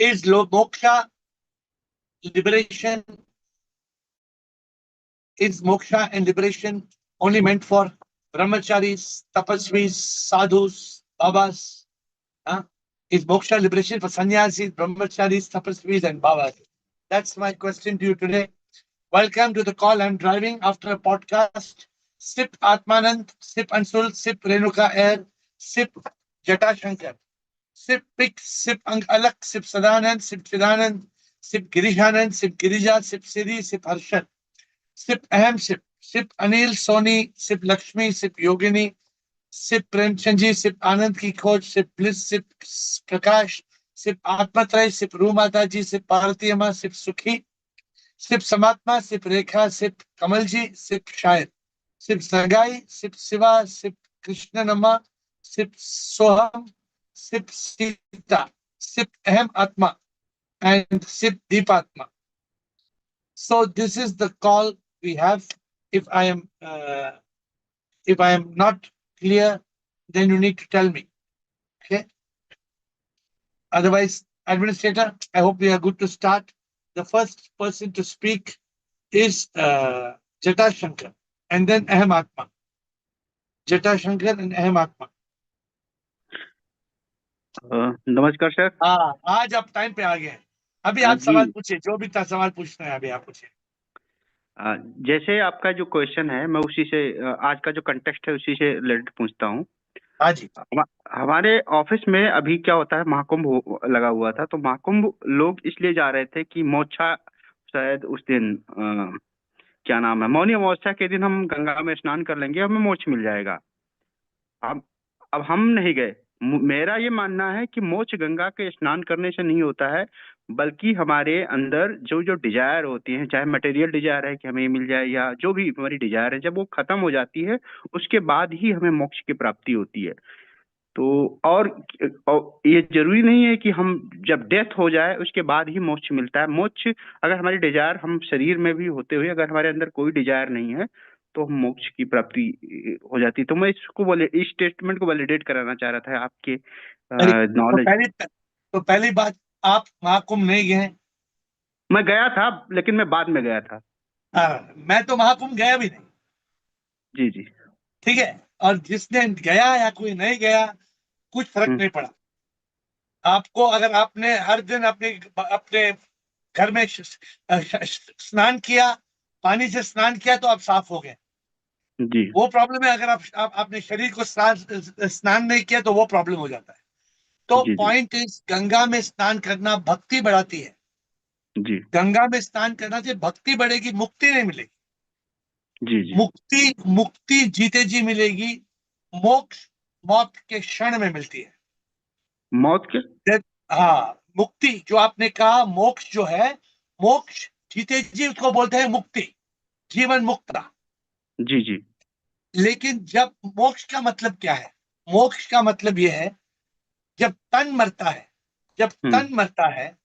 Moksha liberation? Is moksha and liberation only meant for brahmacharis, tapasvis, sadhus, babas? Huh? Is moksha liberation for sannyasis, brahmacharis, tapasvis, and babas? That's my question to you today. Welcome to the call. I'm driving after a podcast. Sip Atmanand, Sip Ansul, Sip Renuka AiR, Sip Jata Shankar. Sip Pik, Sip Alak, Sip Sadanand, Sip Chidanand, Sip Girishanand, Sip Girija, Sip Siddhi, Sip Harshan. Sip Aham, Sip Anil, Soni, Sip Lakshmi, Sip Yogini, Sip Premchandji, Sip Anand ki Khoj, Sip Bliss, Sip Prakash, Sip Atmatray, Sip Rumataji, Sip Parvati Amma, Sip Sukhi, Sip Samatma, Sip Rekha, Sip Kamalji, Sip Shair, Sip Sagai, Sip Siva, Sip Krishna Nama, Sip Soham, Sip Sita, Sip Aham Atma, and Sip Deepatma. So this is the call we have. If I am not clear, then you need to tell me. Okay. Otherwise, administrator, I hope we are good to start. The first person to speak is Jata Shankar, and then Aham Atma. Jata Shankar and Aham Atma. नमस्कार sir. हाँ, आज आप time पे आ गए। अभी आप सवाल पूछिए, जो भी था सवाल पूछना है अभी आप पूछिए। जैसे आपका जो क्वेश्चन है, मैं उसी से आज का जो कंटेक्स्ट है उसी से रिलेटेड पूछता हूँ। हाँ जी। हमारे ऑफिस में अभी क्या होता है, महाकुंभ लगा हुआ था, तो महाकुंभ लोग इसलिए जा रहे थे कि मोक्षा, शायद उस दिन क्या नाम है, मौनी अमावस्या के दिन हम गंगा में स्नान कर लेंगे, हमें मोक्ष मिल जाएगा। अब हम नहीं गए। मेरा ये मानना है कि मोक्ष गंगा के स्नान करने से नहीं होता है, बल्कि हमारे अंदर जो जो डिजायर होती है, चाहे मटेरियल डिजायर है कि हमें मिल जाए, या जो भी हमारी डिजायर है, जब वो खत्म हो जाती है उसके बाद ही हमें मोक्ष की प्राप्ति होती है। तो और ये जरूरी नहीं है कि हम जब डेथ हो जाए उसके बाद ही मोक्ष मिलता है। मोक्ष अगर हमारी डिजायर, हम शरीर में भी होते हुए अगर हमारे अंदर कोई डिजायर नहीं है तो मोक्ष की प्राप्ति हो जाती है। तो मैं इसको इस स्टेटमेंट को वैलिडेट कराना चाह रहा था आपके नॉलेज। तो पहली बात, आप महाकुंभ नहीं गए? मैं गया था, लेकिन मैं बाद में गया था। मैं तो महाकुंभ गया भी नहीं। जी जी। ठीक है। और जिसने गया या कोई नहीं गया, कुछ फर्क नहीं पड़ा। आपको अगर आपने हर दिन अपने घर में स्नान किया, पानी से स्नान किया, तो आप साफ हो गए। जी। वो प्रॉब्लम है। अगर आप अपने शरीर को स्नान नहीं किया तो वो प्रॉब्लम हो जाता है। तो पॉइंट इज, गंगा में स्नान करना भक्ति बढ़ाती है। जी। गंगा में स्नान करने से भक्ति बढ़ेगी, मुक्ति नहीं मिलेगी। जी जी। मुक्ति जीते जी मिलेगी। मोक्ष मौत के क्षण में मिलती है। मौत के, हाँ, मुक्ति जो आपने कहा, मोक्ष जो है, मोक्ष जीते जी उसको बोलते हैं मुक्ति, जीवन मुक्ता। जी जी। लेकिन जब मोक्ष का मतलब क्या है? मोक्ष का मतलब यह है जब तन मरता है, जब तन मरता है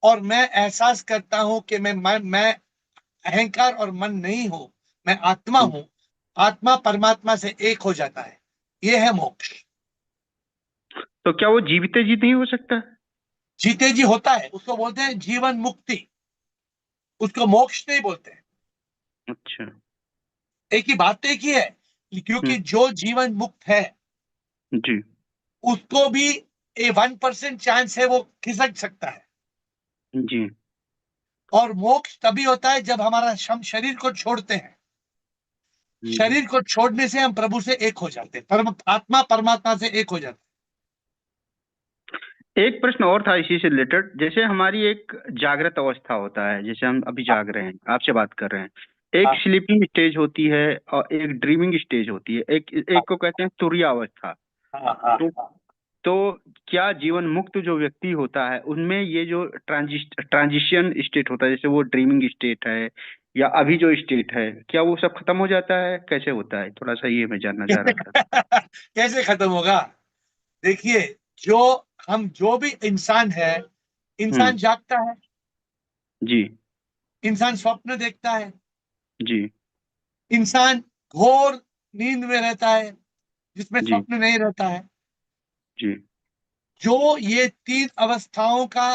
और मैं एहसास करता हूं कि मैं अहंकार और मन नहीं हूं, मैं आत्मा हूं। आत्मा परमात्मा से एक हो जाता है, यह है मोक्ष। तो क्या वो जीविते जी नहीं हो सकता? जीते जी होता है, उसको बोलते हैं जीवन मुक्ति, उसको मोक्ष नहीं बोलते हैं। अच्छा। एक ही बात एक ही है, क्योंकि जो जीवन मुक्त है जी उसको भी 1% चांस है वो खिसक सकता है। जी। और मोक्ष तभी होता है जब हमारा हम शरीर को छोड़ते हैं। शरीर को छोड़ने से हम प्रभु से एक हो जाते हैं, आत्मा परमात्मा से एक हो जाते हैं। एक प्रश्न और था इसी से रिलेटेड। जैसे हमारी एक जागृत अवस्था होता है, जैसे हम अभी जाग रहे हैं, आपसे बात कर रहे हैं, एक स्लीपिंग स्टेज होती है और एक ड्रीमिंग स्टेज होती है, एक को कहते हैं तुरीय अवस्था। तो क्या जीवन मुक्त जो व्यक्ति होता है उनमें ये जो ट्रांजिशन स्टेट होता है, जैसे वो ड्रीमिंग स्टेट है या अभी जो स्टेट है, क्या वो सब खत्म हो जाता है? कैसे होता है, थोड़ा सा ये मैं जानना चाह रहा था। कैसे खत्म होगा? देखिए, जो भी इंसान है, इंसान जागता है जी। इंसान स्वप्न देखता है, जी इंसान घोर नींद में रहता है जिसमें जी। स्वप्न नहीं रहता है। जी जो ये 3 अवस्थाओं का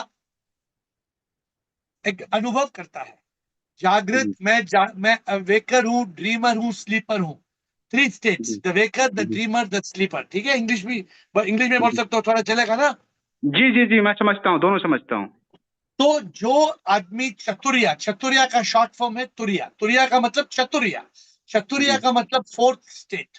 एक अनुभव करता है। जागृत, मैं वेकर हूँ, ड्रीमर हूँ, स्लीपर हूँ। 3 states, the waker, the dreamer, the sleeper. ठीक है, इंग्लिश में बोल सकते हो, थोड़ा चलेगा ना? जी जी जी, मैं समझता हूँ, दोनों समझता हूँ। तो जो आदमी चतुरिया, चतुरिया का शॉर्ट फॉर्म है तुरिया, तुरिया का मतलब चतुरिया, चतुरिया जी का मतलब 4th स्टेट।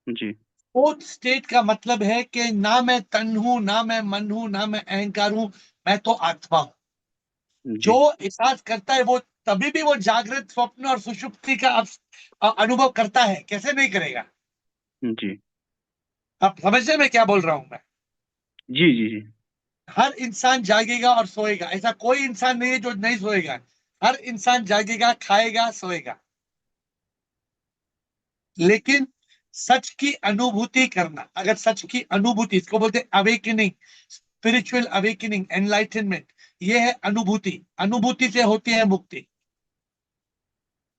जी 4th स्टेट का मतलब है कि ना मैं तन हूं, ना मैं मन हूं, ना मैं अहंकार हूं, मैं तो आत्मा हूं। जो जी एहसास करता है वो तभी भी वो जागृत, स्वप्न और सुषुप्ति का अनुभव करता है। कैसे नहीं करेगा? जी आप समझते मैं क्या बोल रहा हूं? मैं, जी जी जी हर इंसान जागेगा और सोएगा, ऐसा कोई इंसान नहीं है जो नहीं सोएगा। हर इंसान जागेगा, खाएगा, सोएगा। लेकिन सच की अनुभूति करना, अगर सच की अनुभूति, इसको बोलते हैं अवेकनिंग, स्पिरिचुअल अवेकनिंग, एनलाइटनमेंट। ये है अनुभूति, अनुभूति से होती है मुक्ति।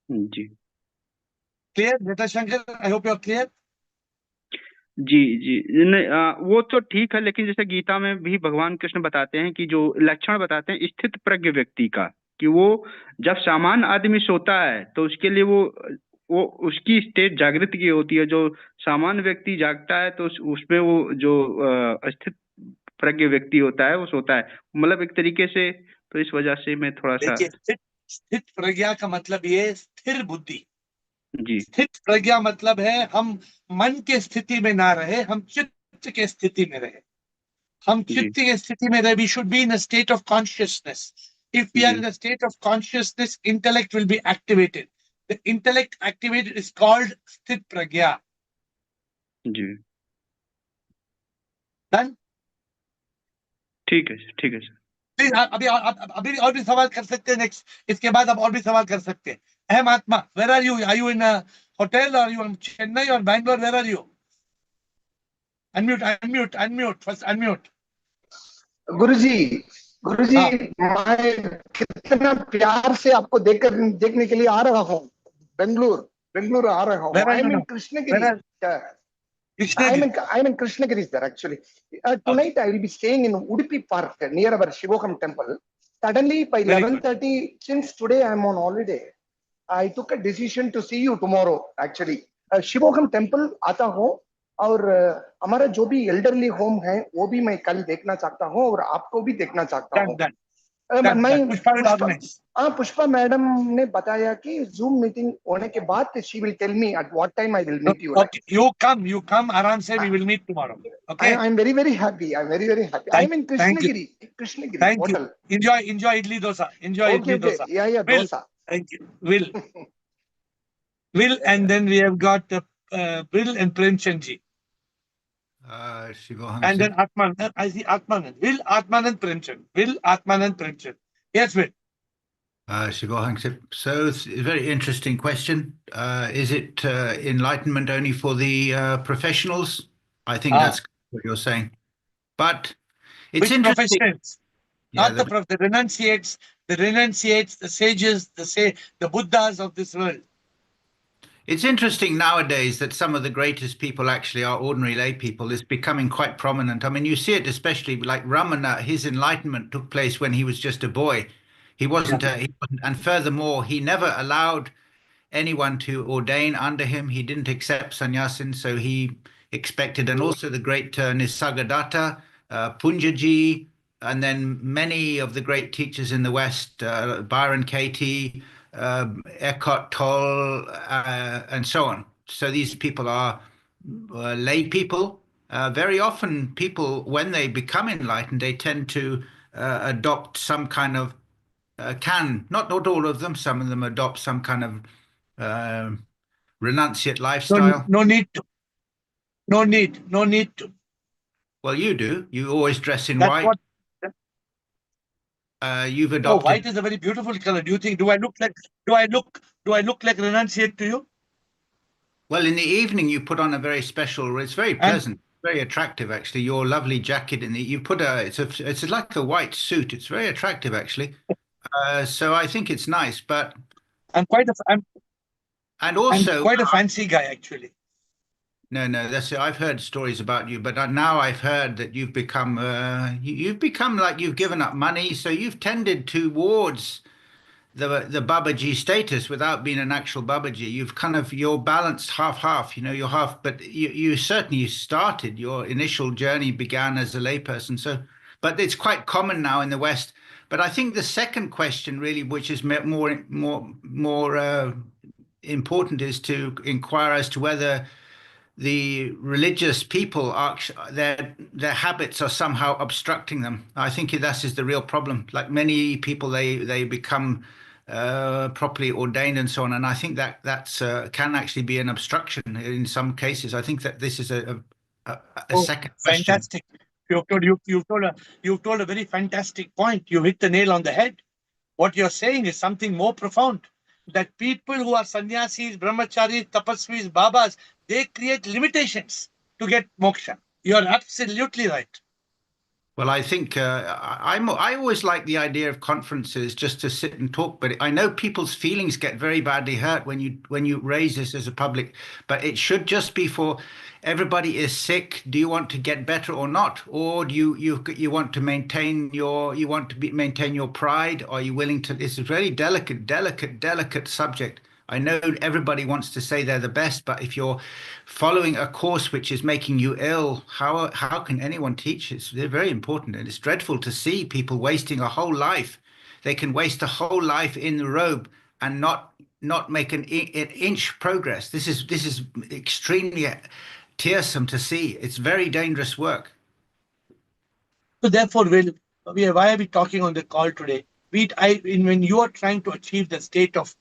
जी क्लियर बेटा Shankar? I hope you are clear. जी जी। नहीं, वो तो ठीक है, लेकिन जैसे गीता में भी भगवान कृष्ण बताते हैं कि जो लक्षण बताते हैं स्थित प्रज्ञ व्यक्ति का, कि वो जब सामान्य आदमी सोता है तो उसके लिए वो उसकी स्टेट जागृत की होती है। जो सामान्य व्यक्ति जागता है तो उसमें वो जो स्थित प्रज्ञ व्यक्ति होता है वो सोता है, मतलब एक तरीके से। तो इस वजह से मैं थोड़ा सा। देखिए, स्थित स्थित प्रज्ञा का मतलब ये स्थिर बुद्धि। जी स्थित प्रज्ञा मतलब है हम मन के स्थिति में ना रहे, हम चित्त के स्थिति में रहे। हम जी चित्त की स्थिति में रहे। We should be in a state of consciousness. If we are जी in a state of consciousness, intellect will be activated. The intellect activated is called स्थित प्रज्ञा। जी डन? ठीक है सर, ठीक है सर। प्लीज, अभी और भी सवाल कर सकते हैं नेक्स्ट। इसके बाद आप और भी सवाल कर सकते हैं। अहम आत्मा, where are you in hotel और यू इन चेन्नई और Bangalore? Where are you? Unmute, unmute, unmute, first unmute. Guruji, Guruji, हाँ, मैं कितना प्यार से आपको देखने के लिए आ रहा हूँ। बेंगलुरु, बेंगलुरु आ रहा हूँ। Where are I you am in now? Krishnagiri. Where are? Krishnagiri. I am in Krishnagiri, sir, actually. Okay, Tonight I will be staying in Udupi Park near our Shivogam temple. Suddenly by very good. 11:30, since today I am on holiday, I took a decision to see you tomorrow, actually. शिवोगम temple आता हूँ, और हमारा जो भी elderly home है वो भी मैं कल देखना चाहता हूँ, और आपको भी देखना चाहता डन, हूँ। डन, डन, मैं done. Pushpa will Pushpa, organise. हाँ, पुष्पा मैडम ने बताया कि जूम मीटिंग होने के बाद she will tell me at what time I will meet you, okay, you come आराम से। We will meet tomorrow. Okay, I'm very, very happy. I'm very, very happy. Thank I'm in thank you, Krishnagiri, Krishnagiri thank you. hotel. Enjoy idli dosa, enjoy Okay, idli okay. Dosa. Yeah, yeah, will, dosa. Thank you, will, Yeah, and yeah. then we have got Will and Premchand ji, Shivoham and then Singh. Atmanand. I see Atmanand. Will, Atmanand, Premchand. Will, Atmanand, Premchand. Yes, Will. Shivoham Singh. So it's a very interesting question. Is it enlightenment only for the professionals? I think Ah, that's what you're saying. But it's which interesting. professions? Yeah, Not the renunciates, the sages, the Buddhas of this world. it's interesting nowadays that some of the greatest people actually are ordinary lay people. It's becoming quite prominent. I mean, you see it especially like Ramana. His enlightenment took place when he was just a boy. Yeah. He wasn't, and furthermore, he never allowed anyone to ordain under him. He didn't accept sannyasin, so he expected, and also the great Nisargadatta, Punjaji, and then many of the great teachers in the West, Byron Katie, Eckhart Tolle, and so on. So these people are lay people. Very often, people, when they become enlightened, they tend to adopt some kind of not all of them. Some of them adopt some kind of uh, renunciate No, lifestyle. no need to. No need to. Well, you do. You always dress in That's white. what. You've Oh, adopted. white is a very beautiful color. Do you think? Do I look like renunciate to you? Well, in the evening, you put on a very special. It's very And pleasant, very attractive, actually. Your lovely jacket in the. You put a. It's like a white suit. It's very attractive, actually. So I think it's nice, but I'm quite a, I'm, and I'm also quite a fancy guy actually. No, that's it. I've heard stories about you, but now I've heard that you've become you've become like you've given up money, so you've tended towards the Babaji status without being an actual Babaji. You're balanced half, you're half, but you certainly started, your initial journey began as a layperson. So, but it's quite common now in the West. But I think the second question really, which is more important, is to inquire as to whether the religious people are their habits are somehow obstructing them. I think that is the real problem. Like many people, they become properly ordained and so on, and I think that's can actually be an obstruction in some cases. I think that this is a second question. Fantastic. You've told a very fantastic point. You hit the nail on the head. What you're saying is something more profound. That people who are sannyasis, brahmacharis, tapasvis, babas, they create limitations to get moksha. You're absolutely right. Well, I think I always like the idea of conferences just to sit and talk, but I know people's feelings get very badly hurt when you raise this as a public. But it should just be for everybody is sick. Do you want to get better or not, or do you want to maintain your pride? Are you willing to? It's a very delicate subject. I know everybody wants to say they're the best, but if you're following a course which is making you ill, how can anyone teach? They're very important, and it's dreadful to see people wasting a whole life. They can waste a whole life in the robe and not make an inch progress. This is extremely tearsome to see. It's very dangerous work. So therefore, why are we talking on the call today? When you are trying to achieve the state of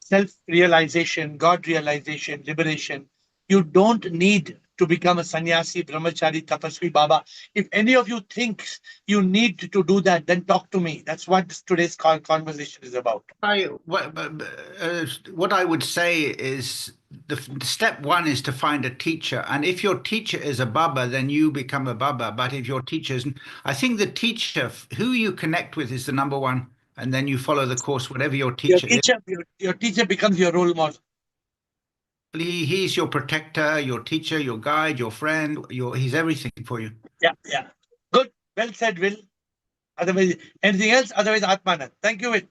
self-realization, God realization, liberation, you don't need to become a sannyasi, brahmachari, tapasvi, baba. If any of you thinks you need to do that, then talk to me. That's what today's conversation is about. What I would say is the step one is to find a teacher, and if your teacher is a baba, then you become a baba. But if your teacher isn't, I think the teacher who you connect with is the number one. And then you follow the course, whatever your teacher is. Your teacher becomes your role model. He's your protector, your teacher, your guide, your friend. He's everything for you. Yeah. Good. Well said, Will. Otherwise, anything else? Otherwise, Atmanand. Thank you, Will.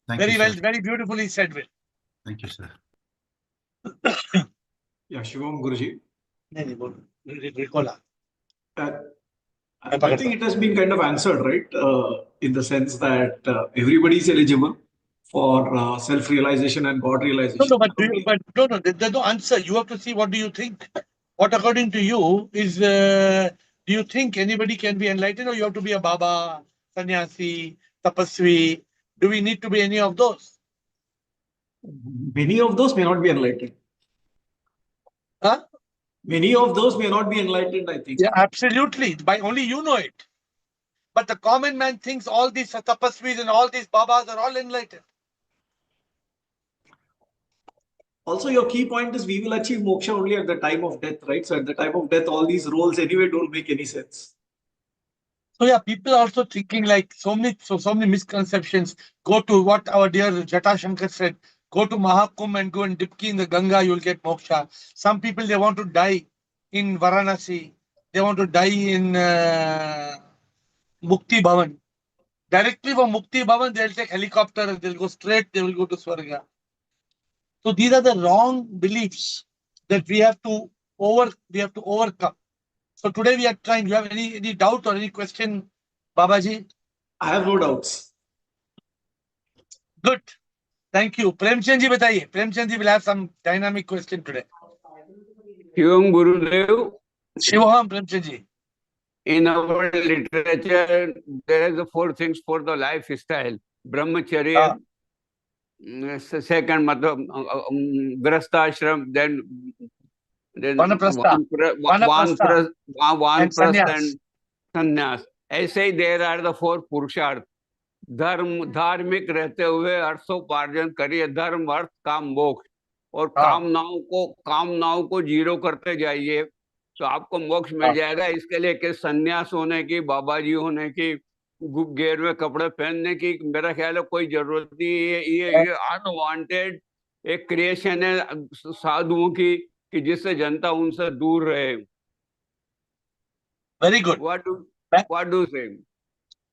Thank you, sir. Very beautifully said, Will. Thank you, sir. Yeah, Shivam Guruji. Ricola. I think it has been kind of answered, right? In the sense that everybody is eligible for self-realization and God realization. No, there's no answer. You have to see what do you think. What according to you is, do you think anybody can be enlightened, or you have to be a Baba, sannyasi, tapasvi? Do we need to be any of those? Many of those may not be enlightened. Huh? Many of those may not be enlightened, I think. Yeah, absolutely. By only you know it. But the common man thinks all these tapasvis and all these babas are all enlightened. Also, your key point is we will achieve moksha only at the time of death, right? So at the time of death, all these roles anyway don't make any sense. So yeah, people are also thinking like so many misconceptions. Go to what our dear Jata Shankar said. Go to Mahakumbh and go and dip in the Ganga, you'll get moksha. Some people, they want to die in Varanasi. They want to die in Mukti Bhavan. Directly from Mukti Bhavan, they'll take helicopter and they'll go straight, they will go to Swarga. So these are the wrong beliefs that we have to overcome. So today we are trying. Do you have any doubt or any question, Babaji? I have no doubts. Good. Thank you. Premchand ji, bataiye. Premchand ji will have some dynamic question today. Shivam Gurudev. Shivam Premchand ji. In our literature, there are the 4 things for the lifestyle. Brahmacharya, second, grastashram, then Vanaprastha. Vanprastha and sannyas. ऐसे ही there are the 4 पुरुषार्थ. धार्मिक रहते हुए अर्थोपार्जन करिए, धर्म अर्थ काम मोक्ष, और कामनाओं को जीरो करते जाइए तो आपको मोक्ष मिल जाएगा। इसके लिए कि सन्यास होने की, बाबा जी होने की, गेरुए कपड़े पहनने की मेरा ख्याल है कोई जरूरत नहीं है। ये अनवांटेड एक क्रिएशन है साधुओं की कि जिससे जनता उनसे दूर रहे। Very good. What do you say?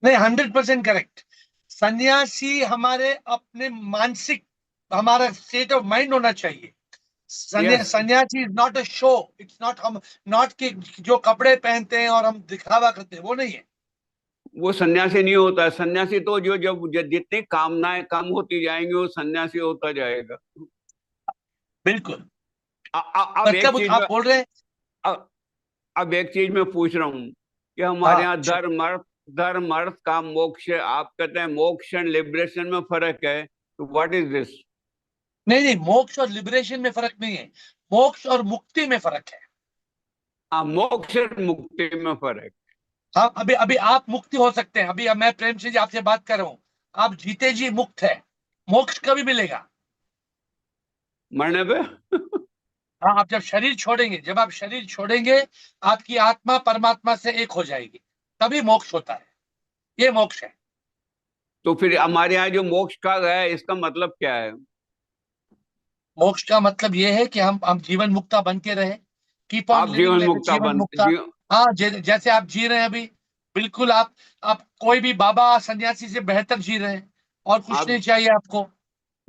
नहीं, 100% करेक्ट। सन्यासी हमारे अपने मानसिक, हमारा स्टेट ऑफ माइंड होना चाहिए। Yes. सन्यासी is not a show, it's not, हम नॉट कि जो कपड़े पहनते हैं और हम दिखावा करते हैं, वो नहीं है। वो सन्यासी नहीं होता है। सन्यासी तो जब जितनी कामनाएं कम होती जाएंगी वो सन्यासी होता जाएगा। बिल्कुल। अब एक मतलब चीज आप में बोल रहे हैं, अब एक चीज मैं पूछ रहा हूँ कि हमारे हाँ, यहाँ धर्म अर्थ काम मोक्ष है। आप कहते हैं मोक्ष एंड लिबरेशन में फर्क है, तो व्हाट इज दिस? नहीं नहीं, मोक्ष और लिबरेशन में फर्क नहीं है, मोक्ष और मुक्ति में फर्क है। हाँ, मोक्ष और मुक्ति में फर्क। हाँ, अभी अभी आप मुक्ति हो सकते हैं। अभी मैं प्रेम से जी आपसे बात कर रहा हूँ, आप जीते जी मुक्त है। मोक्ष कभी मिलेगा? मरने पे। हाँ, आप जब शरीर छोड़ेंगे, जब आप शरीर छोड़ेंगे, आपकी आत्मा परमात्मा से एक हो जाएगी, तभी मोक्ष होता है। ये मोक्ष है। तो फिर हमारे यहाँ जो मोक्ष कहा गया है इसका मतलब क्या है? मोक्ष का मतलब ये है कि हम जीवन मुक्ता बन के रहे, कीप ऑन आप लिविंग जीवन लाइक मुक्ता जीवन बन मुक्ता। हाँ, जैसे आप जी रहे हैं अभी, बिल्कुल आप कोई भी बाबा सन्यासी से बेहतर जी रहे हैं, और कुछ नहीं आप चाहिए आपको।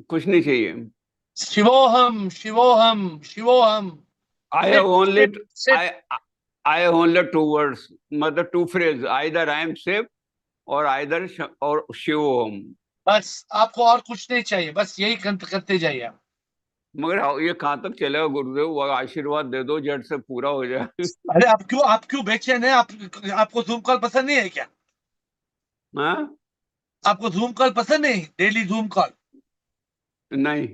कुछ नहीं चाहिए। शिवोहम शिवोहम शिवोहम। आई सिर्फ हैव ओनली सिर्फ सिर्फ I I have only two words, मतलब two phrase, either I am safe और आइदर और शिव ओम। बस आपको और कुछ नहीं चाहिए, बस यही करते जाइए आप। मगर ये कहाँ तक चलेगा गुरुदेव? वो आशीर्वाद दे दो, जट से पूरा हो जाए। अरे आप क्यों बेचैन है? आपको जूम कॉल पसंद नहीं है क्या? हाँ? आपको जूम कॉल पसंद नहीं? डेली जूम कॉल, नहीं।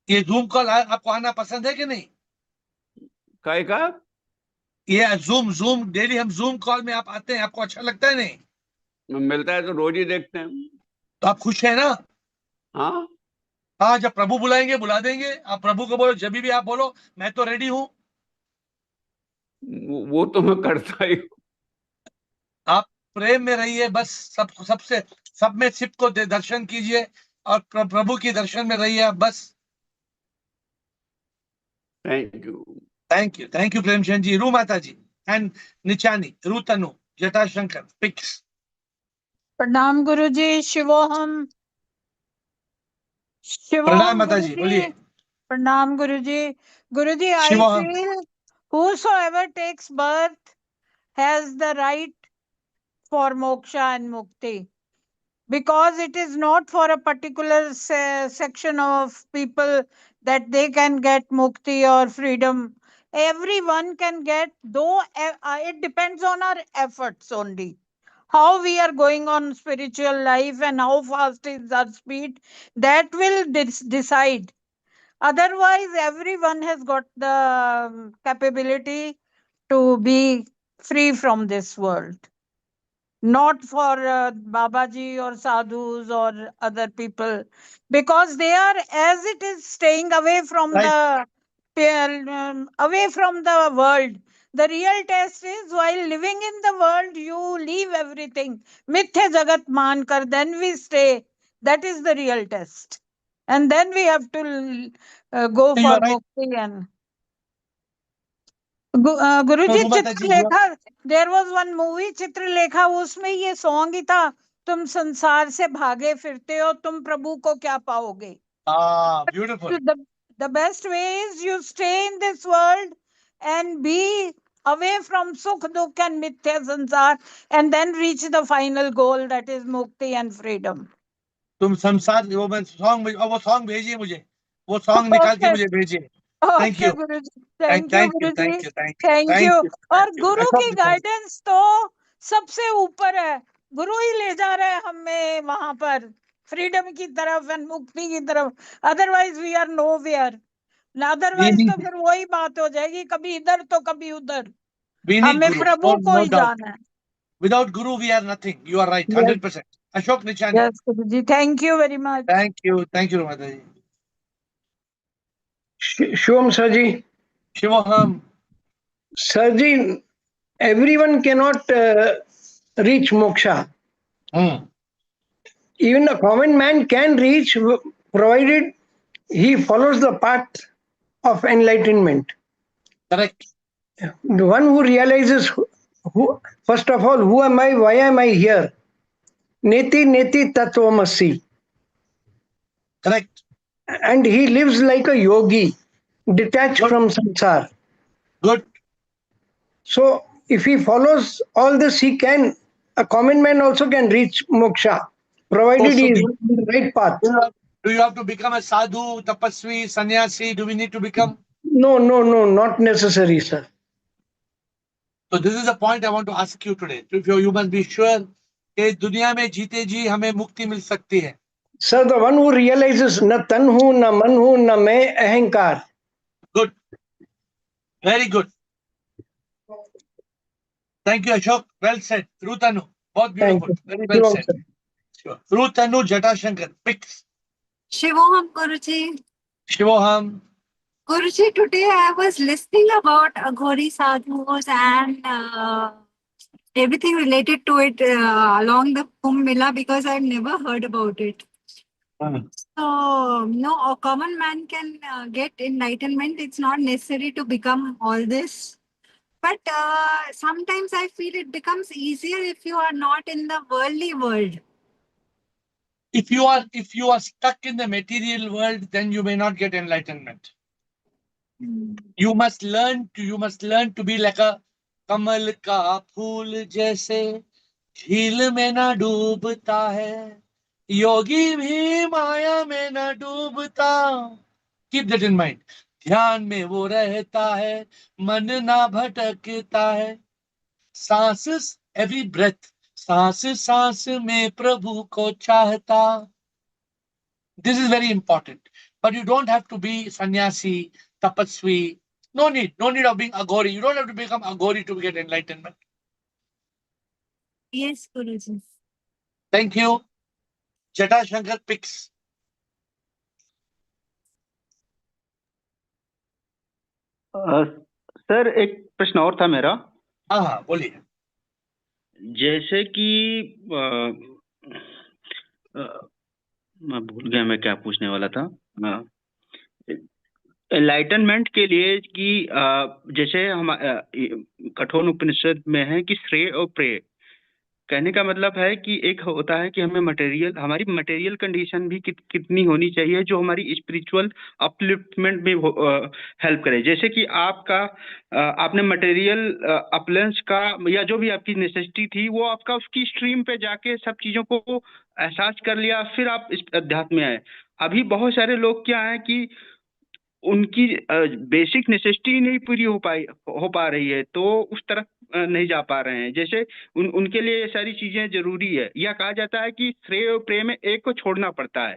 ये जूम कॉल आपको आना पसंद है कि नहीं? काय का? ये जूम जूम डेली हम जूम कॉल में आप आते हैं, आपको अच्छा लगता है नहीं? मिलता है तो रोज ही देखते हैं। तो आप खुश है ना? हाँ, हाँ, जब प्रभु बुलाएंगे बुला देंगे। आप प्रभु को बोलो, जब भी आप बोलो मैं तो रेडी हूं। वो तो मैं करता ही हूँ। आप प्रेम में रहिए बस, सबसे सब में शिव को दर्शन कीजिए, और प्रभु की दर्शन में रहिए आप बस। Thank you. Thank you Premchand ji, रू माता जी, एंड निचानी, रू तनु, जटाशंकर, पिक्स। प्रणाम गुरुजी। शिवोहम। प्रणाम शिवोहम माता जी, गुरुजी। बोलिए। प्रणाम गुरुजी। गुरुजी, I शिवोहम। feel whosoever takes birth has the right for moksha and mukti, because it is not for a particular section of people that they can get mukti or freedom. Everyone can get, though it depends on our efforts only, how we are going on spiritual life and how fast is our speed, that will decide. Otherwise everyone has got the capability to be free from this world, not for Babaji or sadhus or other people, because they are, as it is, staying away from Right. away from the world. The real test is, while living in the world, you leave everything, mithya jagat mankar, then we stay. That is the real test, and then we have to go You for are right. mukti. And No, Guruji, रू माता जी, Chitralekha, there was one movie Chitralekha, उसमें ये song ही था, तुम संसार से भागे फिरते हो, तुम प्रभु को क्या पाओगे? Beautiful. The best way is you stay in this world and be away from sukh, dukh and mithya sansar, and then reach the final goal, that is mukti and freedom. तुम संसार, वो सॉन्ग भेजिए मुझे, वो song निकाल के Okay. मुझे भेजिए। Thank okay you, Guruji, thank thank you you, Guruji, thank you, thank you, thank thank you. You, और थैंक यू। गुरु अशोक की निचानी। गाइडेंस तो सबसे ऊपर है, गुरु ही ले जा रहे हैं हमें वहां पर फ्रीडम की तरफ एंड मुक्ति की तरफ। Otherwise we are nowhere. We otherwise need, तो फिर वही बात हो जाएगी, कभी इधर तो कभी उधर। we need हमें Guru, प्रभु को no ही doubt. जाना है। Without Guru, we are nothing. You are right, yes 100%. Ashok Nichani. Yes guruji, thank you very much. Thank you, Ramata ji. Shivam sir ji, Shivoham. Sir ji, everyone cannot reach moksha. Even a common man can reach, provided he follows the path of enlightenment. Correct. The one who realizes who, first of all, who am I, why am I here? Neti neti tattvamasi. Correct. And he lives like a yogi, detached Good. from samsara. Good. So if he follows all this, he can, a common man also can reach moksha, provided So he is do on the right path. do you have to become a sadhu, tapasvi, sannyasi? Do we need to become? No, not necessary, sir. So this is the point I want to ask you today. You must be sure कि दुनिया में जीते जी हमें मुक्ति मिल सकती है. Sir, the one who realizes na tan hu, na man hu, na main ahankar. Good. Very good. Thank you, Ashok. Well said. Rutanu. बहुत Thank beautiful. you. Very well Shivam, said. sir. Sure. Rutanu Jatashankar. Picks. Shivoham Guruji. Shivoham. Guruji, today I was listening about Aghori sadhus and everything related to it along the Kumbh Mela because I've never heard about it. So, no, a common man can get enlightenment. It's not necessary to become all this. But sometimes I feel it becomes easier if you are not in the worldly world. If you are stuck in the material world, then you may not get enlightenment. You must learn to be like a कमल का फूल जैसे झील में ना डूबता है, योगी भी माया में ना डूबता. Keep that in mind. ध्यान में वो रहता है, मन ना भटकता है. सांस, every breath, सांस सांस में प्रभु को चाहता. This is very important. But you don't have to be sannyasi, tapasvi. No need of being Aghori. You don't have to become Aghori to get enlightenment. Yes, Guruji. Thank you. Jata Shankar picks. Sir एक प्रश्न और था मेरा. हाँ बोलिए. जैसे कि मैं भूल गया मैं क्या पूछने वाला था. एनलाइटनमेंट के लिए कि जैसे हम कठोर उपनिषद में है कि श्रेय और प्रेय. कहने का मतलब है कि एक होता है कि हमें हमारी मटेरियल कंडीशन भी कितनी होनी चाहिए जो हमारी स्पिरिचुअल अपलिफ्टमेंट में हेल्प करे. जैसे कि आपने मटेरियल अपलेंस का या जो भी आपकी नेसेसिटी थी वो आपका उसकी स्ट्रीम पे जाके सब चीजों को एहसास कर लिया, फिर आप इस अध्यात्म में आए. अभी बहुत सारे लोग क्या है कि उनकी बेसिक नेसेसिटी नहीं पूरी हो पा रही है, तो उस तरफ नहीं जा पा रहे हैं. जैसे उनके लिए ये सारी चीजें जरूरी है, या कहा जाता है कि श्रेय और प्रेय में एक को छोड़ना पड़ता है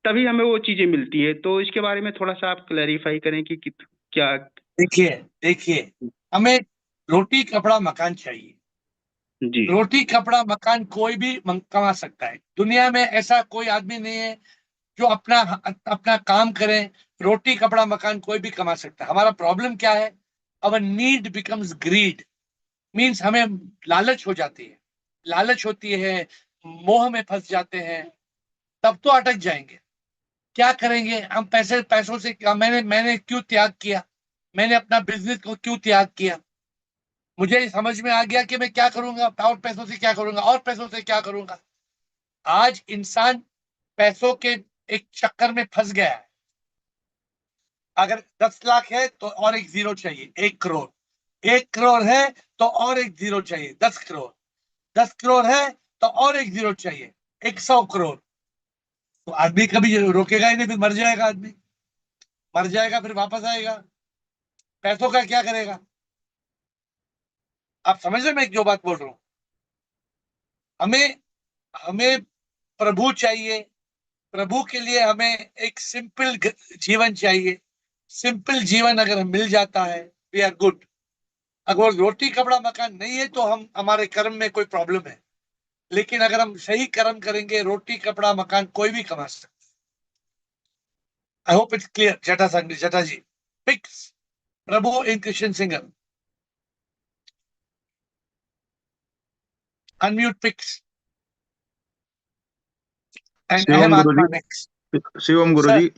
तभी हमें वो चीजें मिलती है. तो इसके बारे में थोड़ा सा आप क्लैरिफाई करें कि क्या. देखिए हमें रोटी कपड़ा मकान चाहिए जी. रोटी कपड़ा मकान कोई भी कमा सकता है. दुनिया में ऐसा कोई आदमी नहीं है जो अपना काम करे. रोटी कपड़ा मकान कोई भी कमा सकता है. हमारा प्रॉब्लम क्या है? अवर नीड बिकम्स ग्रीड. मीन्स हमें लालच हो जाती है, लालच होती है, मोह में फंस जाते हैं, तब तो अटक जाएंगे. क्या करेंगे हम? पैसों से मैंने क्यों त्याग किया? मैंने अपना बिजनेस को क्यों त्याग किया? मुझे समझ में आ गया कि मैं क्या करूंगा, और पैसों से क्या करूंगा, और पैसों से क्या करूंगा. आज इंसान पैसों के एक चक्कर में फंस गया है. अगर 10 लाख है तो और एक जीरो चाहिए. 1 करोड़. 1 करोड़ है तो और एक जीरो चाहिए. 10 करोड़. 10 करोड़ है तो और एक जीरो चाहिए. 100 करोड़. तो आदमी कभी रोकेगा ही नहीं, फिर मर जाएगा. आदमी मर जाएगा, फिर वापस आएगा. पैसों का क्या करेगा? आप समझ रहे मैं जो बात बोल रहा हूं? हमें प्रभु चाहिए. प्रभु के लिए हमें एक सिंपल जीवन चाहिए. सिंपल जीवन अगर मिल जाता है, वी आर गुड. अगर रोटी कपड़ा मकान नहीं है तो हमारे कर्म में कोई प्रॉब्लम है. लेकिन अगर हम सही कर्म करेंगे, रोटी कपड़ा मकान कोई भी कमा सकता है. I hope it's clear. जटा जी picks. Prabhu in Krishna singer. Unmute picks. And Shivam Ahem Atma Guruji. next. Shivam Sir, Guruji.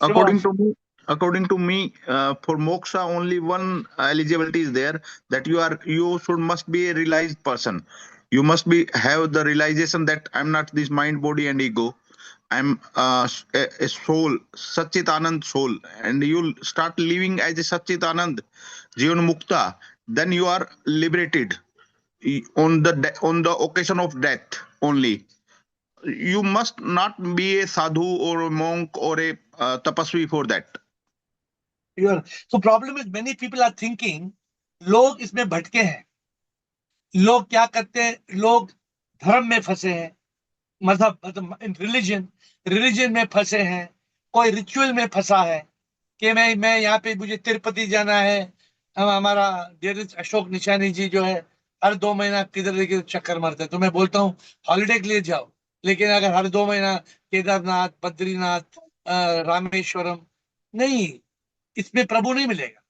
According Shivam. to me, according to me, for moksha, only one eligibility is there, that you must be a realized person. You must have the realization that I'm not this mind, body, and ego. I'm a soul, Satchitanand soul, and you'll start living as a Satchitanand, Jivan Mukta. Then you are liberated on the occasion of death only. You must not be a sadhu or a monk or a tapasvi for that. So problem is many people are thinking, लोग इसमें भटके हैं. लोग क्या करते हैं? लोग धर्म में फंसे हैं, मजहब मतलब रिलीजन में फंसे हैं, कोई रिचुअल में फंसा है कि मैं यहाँ पे मुझे तिरुपति जाना है. हमारा डेरिस अशोक निशानी जी जो है हर 2 महीना किधर चक्कर मारते हैं. तो मैं बोलता हूँ हॉलिडे के लिए जाओ, लेकिन अगर हर 2 महीना केदारनाथ, बद्रीनाथ, रामेश्वरम, नहीं, इसमें प्रभु नहीं मिलेगा.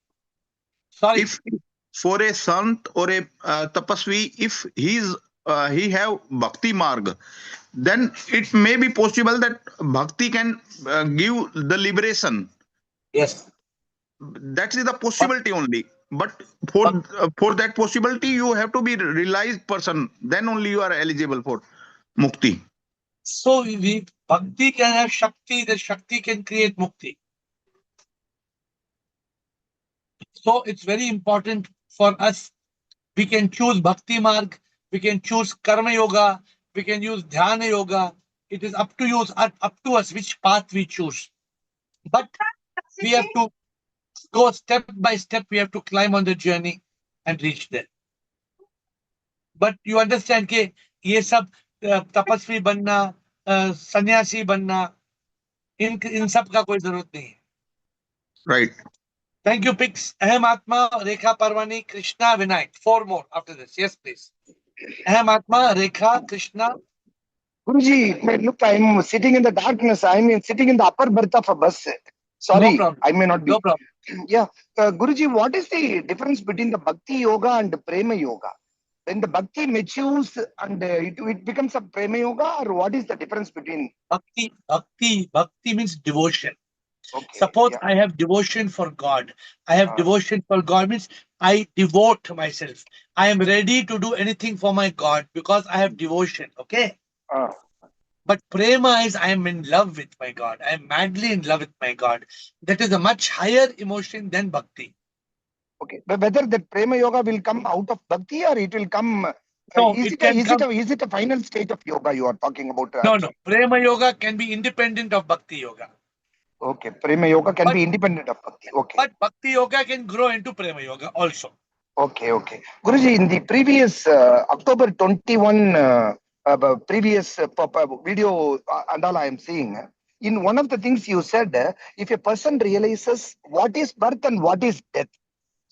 Sorry. For a sant or a tapasvi, if he have bhakti marg, then it may be possible that bhakti can give the liberation. Yes. That is the possibility only. But for that possibility, you have to be realized person. Then only you are eligible for mukti. So bhakti can have shakti. The shakti can create mukti. So it's very important for us. We can choose bhakti marg. We can choose karma yoga. We can use dhyana yoga. It is up to you, up to us which path we choose. But we have to go step by step. We have to climb on the journey and reach there. But you understand कि ये सब तपस्वी बनना, सन्यासी बनना, इन सब का कोई जरूरत नहीं है. Right. Thank you, Pix. Ahem Atma, Rekha Parvani, Krishna, Vinayak. 4 more after this. Yes, please. Ahem Atma, Rekha, Krishna. Guruji, look, I'm sitting in the darkness. I'm sitting in the upper berth of a bus. Sorry, No problem. I may not be. No problem. Yeah. Guruji, what is the difference between the Bhakti Yoga and the Prema Yoga? When the Bhakti matures and it becomes a Prema Yoga, or what is the difference between? Bhakti means devotion. Okay, Suppose yeah. I have devotion for God. I have devotion for God means I devote myself. I am ready to do anything for my God because I have devotion. Okay. But prema is I am in love with my God. I am madly in love with my God. That is a much higher emotion than bhakti. Okay, but whether that Prema Yoga will come out of Bhakti or it will come. No, is it a final state of yoga you are talking about? No. Prema yoga can be independent of bhakti yoga. Okay, Prema Yoga can be independent of Bhakti. Okay. But bhakti yoga can grow into prema yoga also. Okay. Guruji, in the previous October 21 previous video and all I am seeing, in one of the things you said, if a person realizes what is birth and what is death,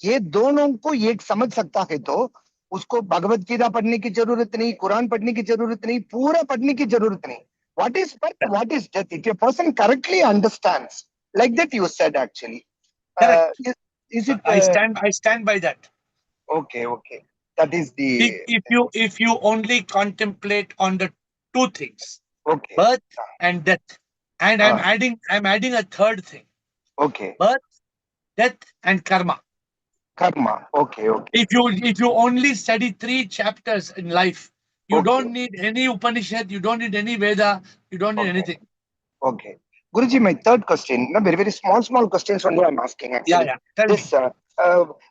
ये दोनों को एक समझ सकता है तो उसको भगवत गीता पढ़ने की जरूरत नहीं, कुरान पढ़ने की जरूरत नहीं, पूरा पढ़ने की जरूरत नहीं. What is birth, what is death? If a person correctly understands, like that you said actually. Correct. Is it? I stand by that. Okay. That is the. If you only contemplate on the 2 things, Okay. birth and death, and I'm adding a third thing. Okay. Birth, death, and karma. Okay. If you only study 3 chapters in life, you don't need any Upanishad, you don't need any Veda, you don't need anything. Okay. Guruji, my third question, very, very small questions only I'm asking actually. Yeah. Tell me.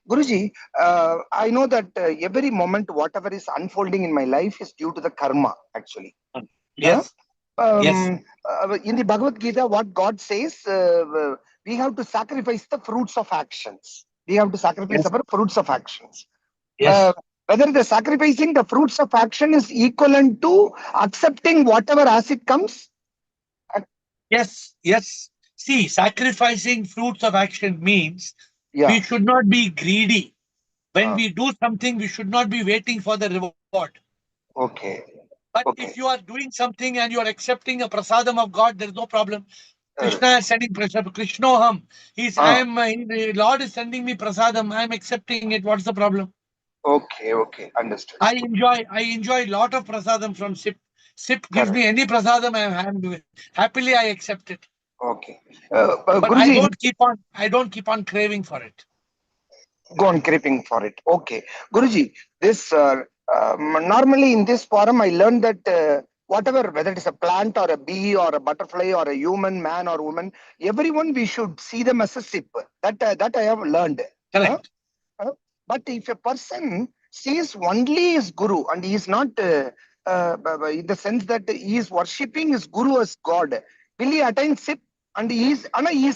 Guruji, I know that every moment, whatever is unfolding in my life is due to the karma actually. Yes. Yes. In the Bhagavad Gita, what God says, we have to sacrifice the fruits of actions. We have to sacrifice our fruits of actions. Yes. Whether the sacrificing the fruits of action is equivalent to accepting whatever as it comes. Yes. See, sacrificing fruits of action means we should not be greedy. When we do something, we should not be waiting for the reward. Okay. But if you are doing something and you are accepting a prasadam of God, there is no problem. Krishna is sending prasadam. Krishnoham. The Lord is sending me prasadam. I am accepting it. What's the problem? Okay. Understood. I enjoy a lot of prasadam from SIP. SIP gives me any prasadam, I am happily I accept it. Okay. But I Guruji, don't keep on craving for it. go on creeping for it. Okay. Guruji, this normally in this forum, I learned that whatever, whether it is a plant or a bee or a butterfly or a human, man or woman, everyone we should see them as a sip. That I have learned. Correct. But if a person sees only his guru and he is not in the sense that he is worshipping his guru as God, will he attain sip? And he is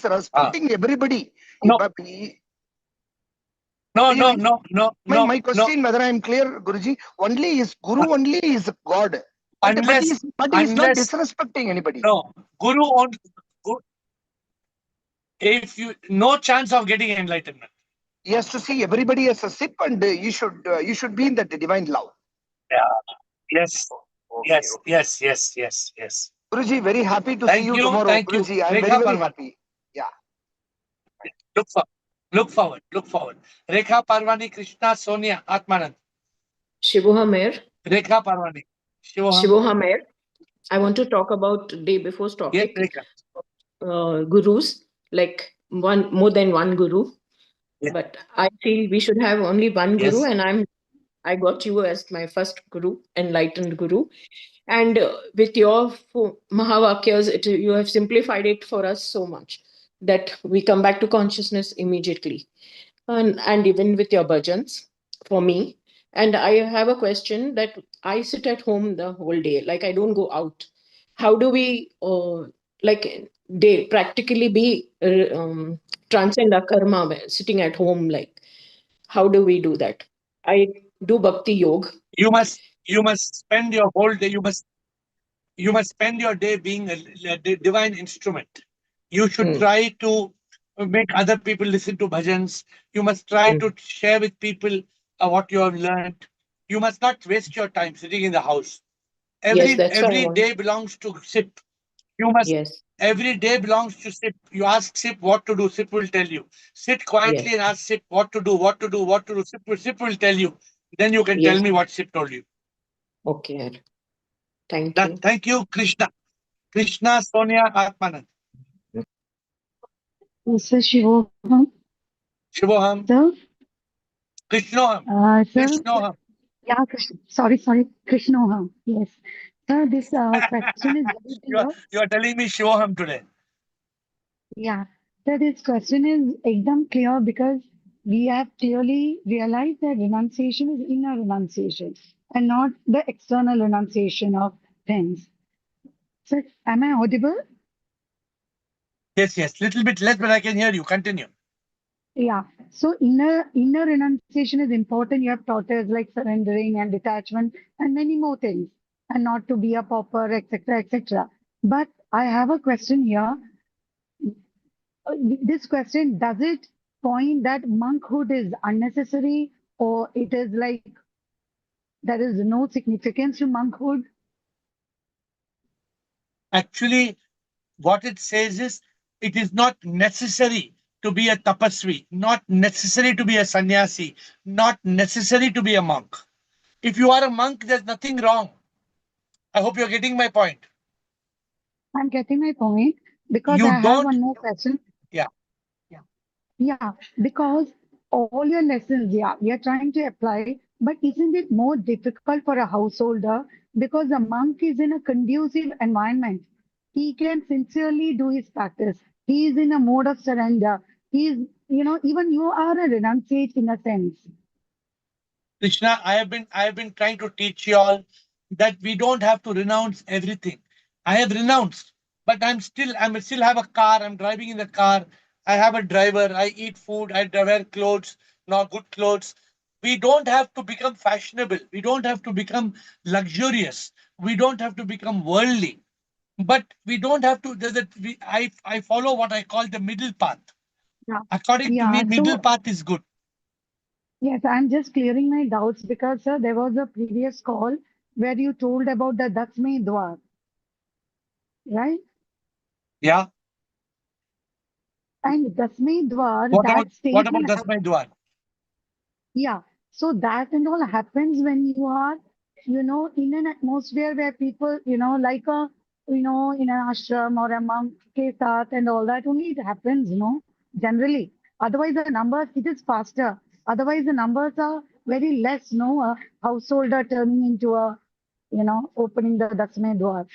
respecting everybody. No. But No, do you no, mean? no, no, My no, no. question, whether I am clear, Guruji, only his guru only is God. But he is not Unless disrespecting anybody. no guru on if you no chance of getting enlightenment. He has to see everybody as a sip, and you should be in that divine love. Yeah. Yes. Okay, okay. Yes. Guruji, very happy to see Thank you you. tomorrow. Thank you. Guruji, I am Rekha very, very Parwani. happy. Yeah. Look forward. Rekha Parwani, Krishna, Sonia, Atmanand. Shivoham AiR. Rekha Parwani. Shivoham AiR. I want to talk about day before's topic. Yes, Rekha. Gurus, like more than one guru. Yeah. But I feel we should have only one guru, Yes. and I got you as my first guru, enlightened guru. And with your Mahavakyas, you have simplified it for us so much that we come back to consciousness immediately. And even with your bhajans, for me. And I have a question that I sit at home the whole day, like I don't go out. How do we, practically be transcend our karma by sitting at home? Like, how do we do that? I do bhakti yoga. You must spend your whole day. You must spend your day being a divine instrument. You should try to make other people listen to bhajans. You must try to share with people what you have learned. You must not waste your time sitting in the house. Every day belongs to SIP. You must. Yes. Every day belongs to SIP. You ask SIP what to do. SIP will tell you. Sit quietly and ask SIP what to do. SIP will tell you. Then you can tell me what SIP told you. Okay. Thank you. Thank you, Krishna. Krishna, Sonia, Atmanand. Sir Shivoham. Shivoham. Sir. Krishnoham. Sir. Krishnoham. Yeah, sorry. Krishnoham. Yes. Sir, this question is very clear. You are telling me Shivoham today. Yeah. Sir, this question is ekdam clear because we have clearly realized that renunciation is inner renunciation and not the external renunciation of things. Sir, am I audible? Yes. Little bit less, but I can hear you. Continue. Yeah. So inner renunciation is important. You have taught us like surrendering and detachment and many more things, and not to be a pauper, etc., etc. But I have a question here. This question, does it point that monkhood is unnecessary, or it is like there is no significance to monkhood? Actually, what it says is it is not necessary to be a tapasvi, not necessary to be a sannyasi, not necessary to be a monk. If you are a monk, there's nothing wrong. I hope you're getting my point. I'm getting my point because I have one more question. Yeah, because all your lessons, we are trying to apply, but isn't it more difficult for a householder because the monk is in a conducive environment? He can sincerely do his practice. He is in a mode of surrender. He is, even you are a renunciate in a sense. Krishna, I have been trying to teach you all that we don't have to renounce everything. I have renounced, but I still have a car. I'm driving in the car. I have a driver. I eat food. I wear clothes, good clothes. We don't have to become fashionable. We don't have to become luxurious. We don't have to become worldly. But we don't have to. I follow what I call the middle path. According to me, middle path is good. Yes, I'm just clearing my doubts because, sir, there was a previous call where you told about the Dasme Dwar, right? Yeah. And Dasme Dwar, What statement. about Dasme Dwar? Yeah. So that and all happens when you are, in an atmosphere where people, like a in an ashram or a monk ke saath and all that, only it happens, generally. Otherwise, the numbers, it is faster. Otherwise, the numbers are very less, a householder turning into a, opening the Dasme Dwar.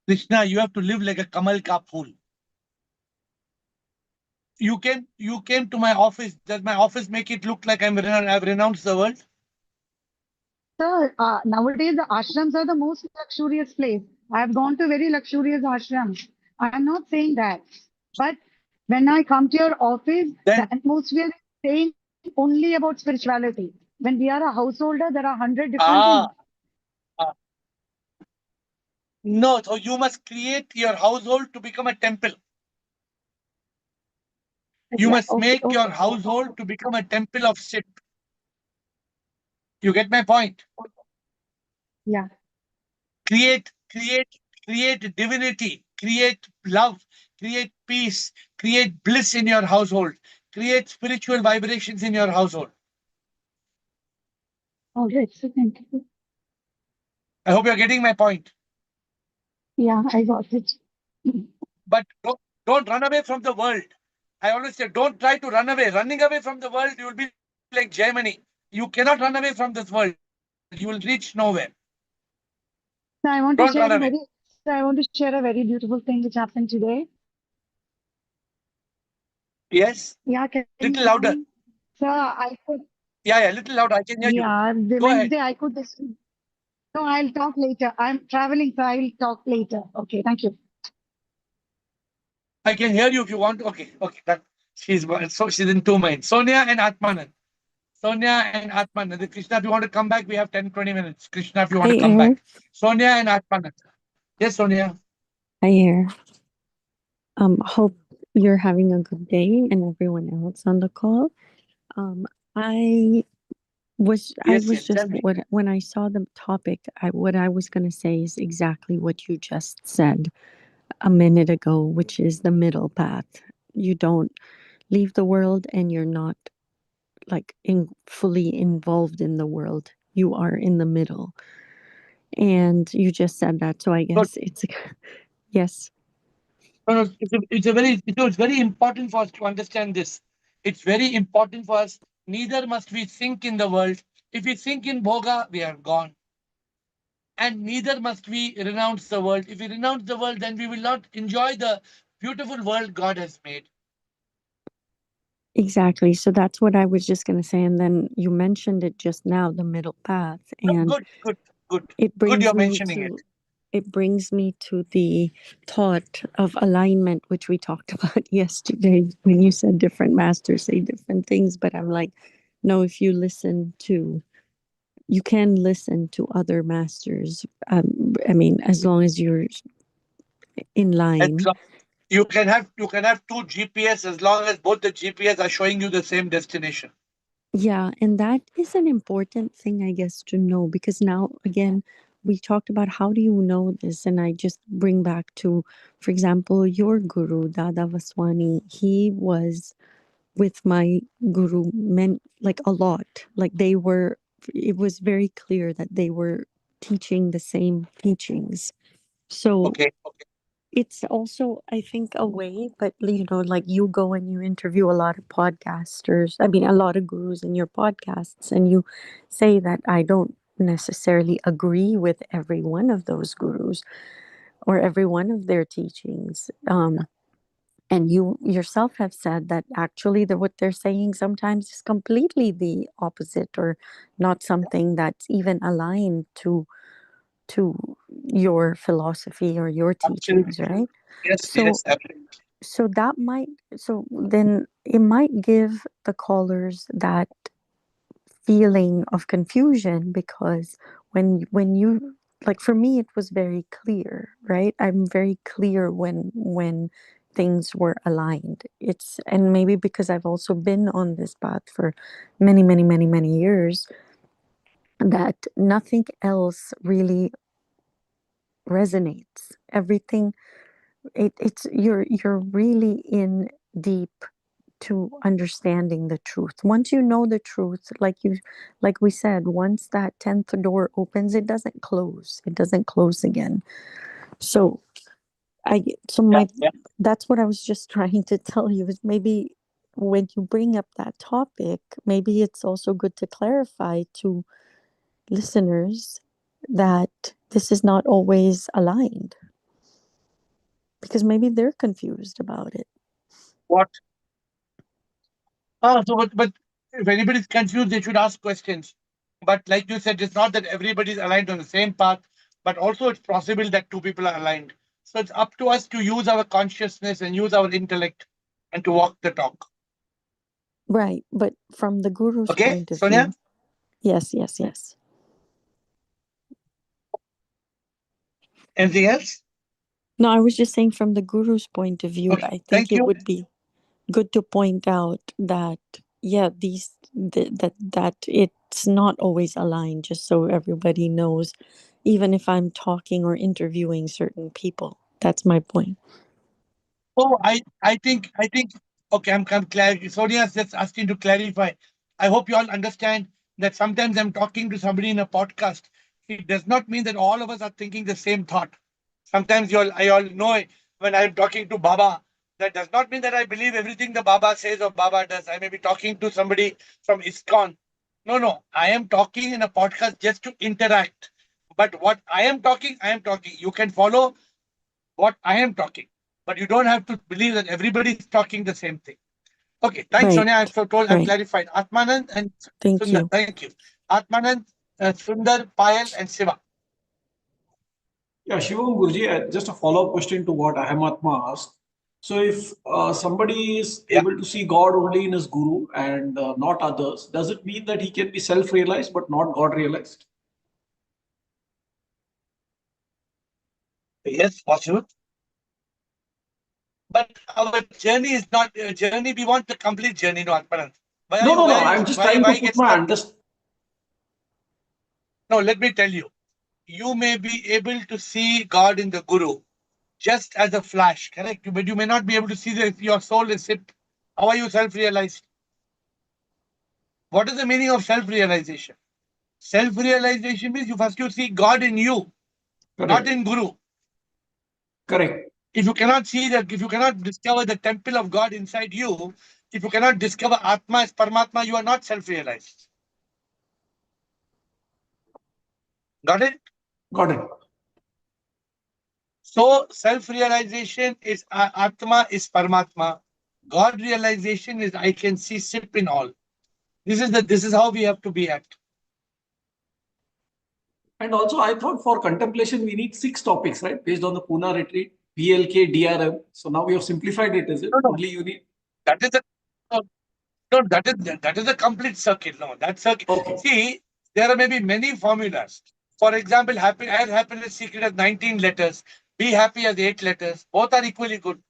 Krishna, you have to live like a Kamal ka fool. You came to my office. Does my office make it look like I've renounced the world? Sir, nowadays the ashrams are the most luxurious place. I have gone to very luxurious ashrams. I am not saying that. But when I come to your office, Then the atmosphere is saying only about spirituality. When we are a householder, there are 100 different things. ah, no. So you must create your household to become a temple. You Yeah, must make okay. your household to become a temple of Shiv. You get my point? Yeah. Create divinity, create love, create peace, create bliss in your household, create spiritual vibrations in your household. All right. So thank you. I hope you're getting my point. Yeah, I got it. But don't run away from the world. I always say, don't try to run away. Running away from the world, you will be like Germany. You cannot run away from this world. You will reach nowhere. So I want to Don't share run a away. very beautiful thing which happened today. Yes? Yeah, can you Little hear louder. me? Sir, I could, Yeah, little louder. I can hear you. yeah, the Go ahead. Wednesday I could just, no, I'll talk later. I'm traveling, so I'll talk later. Okay, thank you. I can hear you if you want. Okay. Done. She's in two minds. Sonia and Atmanan. Krishna, if you want to come back, we have 10-20 minutes. Krishna, if you want to come back. Sonia and Atmanan. Yes, Sonia. AiR. Hope you're having a good day and everyone else on the call. I was Yes, just tell me. when I saw the topic, what I was going to say is exactly what you just said a minute ago, which is the middle path. You don't leave the world and you're not like fully involved in the world. You are in the middle. And you just said that, so I guess it's yes. No, it's very important for us to understand this. It's very important for us. Neither must we think in the world. If we think in Bhoga, we are gone. And neither must we renounce the world. If we renounce the world, then we will not enjoy the beautiful world God has made. Exactly. So that's what I was just going to say. And then you mentioned it just now, the middle path. And Good. It brings Good you're me mentioning to, it. It brings me to the thought of alignment, which we talked about yesterday when you said different masters say different things. But I'm like, no, if you you can listen to other masters. I mean, as long as you're in line. You can have two GPS as long as both the GPS are showing you the same destination. Yeah, and that is an important thing, I guess, to know because now, again, we talked about how do you know this, and I just bring back to, for example, your guru, Dada Vaswani. He was with my guru meant like a lot. Like it was very clear that they were teaching the same teachings. So Okay. it's also, I think, a way, but like you go and you interview a lot of podcasters, I mean, a lot of gurus in your podcasts, and you say that I don't necessarily agree with every one of those gurus or every one of their teachings. And you yourself have said that actually what they're saying sometimes is completely the opposite or not something that's even aligned to your philosophy or your teachings, Absolutely. right? Yes, absolutely. So then it might give the callers that feeling of confusion because when you like for me it was very clear, right? I'm very clear when things were aligned. And maybe because I've also been on this path for many years, that nothing else really resonates. Everything it's you're really in deep to understanding the truth. Once you know the truth, like we said, once that 10th door opens, it doesn't close. It doesn't close again. So that's what I was just trying to tell you, is maybe when you bring up that topic, maybe it's also good to clarify to listeners that this is not always aligned, because maybe they're confused about it. What? But if anybody's confused, they should ask questions. But like you said, it's not that everybody's aligned on the same path, but also it's possible that two people are aligned. So it's up to us to use our consciousness and use our intellect and to walk the talk. Right, but from the Guru's Okay, point of Sonia? view. Yes. Anything else? No, I was just saying from the Guru's point of view, Okay, I think thank it you. would be good to point out that that it's not always aligned, just so everybody knows, even if I'm talking or interviewing certain people. That's my point. Oh, I think, okay, I'm clarifying. Sonia's just asking to clarify. I hope you all understand that sometimes I'm talking to somebody in a podcast. It does not mean that all of us are thinking the same thought. Sometimes I all know when I'm talking to Baba, that does not mean that I believe everything the Baba says or Baba does. I may be talking to somebody from ISKCON. No. I am talking in a podcast just to interact. But what I am talking. You can follow what I am talking. But you don't have to believe that everybody is talking the same thing. Okay, thanks, Sonia. I've clarified. Atmanand and Thank Sundar. you. Thank you. Atmanand, Sundar, Payal, and Shiva. Yeah, Shivam Guruji, just a follow-up question to what Ahmatma asked. So if somebody is able to see God only in his guru and not others, does it mean that he can be self-realized but not God-realized? Yes, possible. But our journey is not a journey. We want the complete journey, no, Atmanand. No. I'm just trying to put my understanding. No, let me tell you. You may be able to see God in the Guru just as a flash, correct? But you may not be able to see that if your soul is sick. How are you self-realized? What is the meaning of self-realization? Self-realization means you see God in you, not in Guru. Correct. If you cannot see that, if you cannot discover the temple of God inside you, if you cannot discover Atma as Paramatma, you are not self-realized. Got it? Got it. So self-realization is Atma is Paramatma. God realization is I can see SIP in all. This is how we have to be at. And also, I thought for contemplation we need 6 topics, right? Based on the Pune retreat, PLK, DRM. So now we have simplified it, is it? No. Only you need. That is that is a complete circuit. No, that circuit. Okay. See, there are maybe many formulas. For example, AiR happiness secret has 19 letters. Be happy has 8 letters. Both are equally good.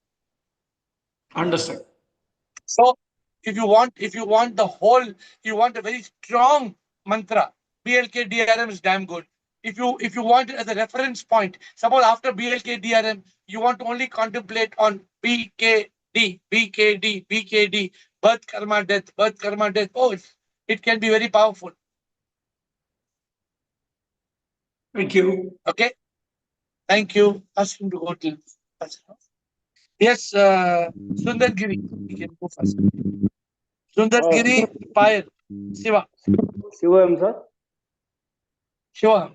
Understood. So if you want you want a very strong mantra, BLK DRM is damn good. If you want it as a reference point, suppose after BLK DRM, you want to only contemplate on BKD, birth, karma, death. Oh, it can be very powerful. Thank you. Okay. Thank you. Ask him to go to. Yes, Sundar Giri. You can go first. Sundar Giri, Payal, Shiva. Shivam, sir. Shiva.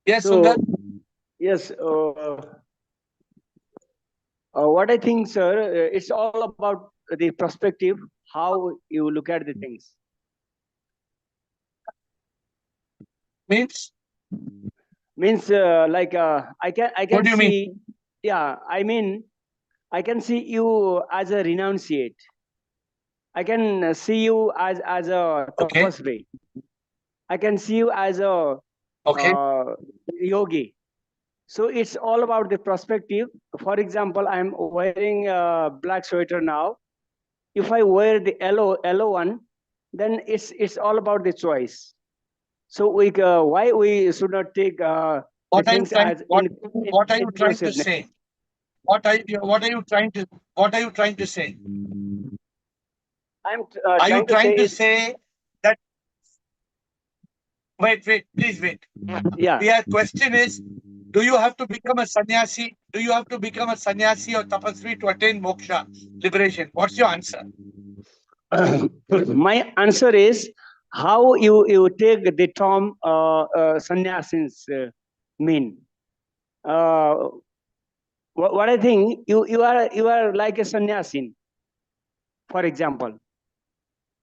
Yes, So, Sundar. yes, what I think, sir, it's all about the perspective, how you look at the things. Means Like I can what do you see. mean? Yeah, I mean, I can see you as a renunciate. I can see you as a tapasvi. I can see you as a yogi. So it's all about the perspective. For example, I'm wearing a black sweater now. If I wear the yellow one, then it's all about the choice. So why we should not take the things as what are you trying to inclusiveness? say? What are you trying to say? I'm Are you trying to is, say that? Wait, please wait. yeah. Your question is, do you have to become a sannyasi? Do you have to become a sannyasi or tapasvi to attain moksha, liberation? What's your answer? My answer is how you take the term sannyasins mean. What I think you are like a sannyasin, for example.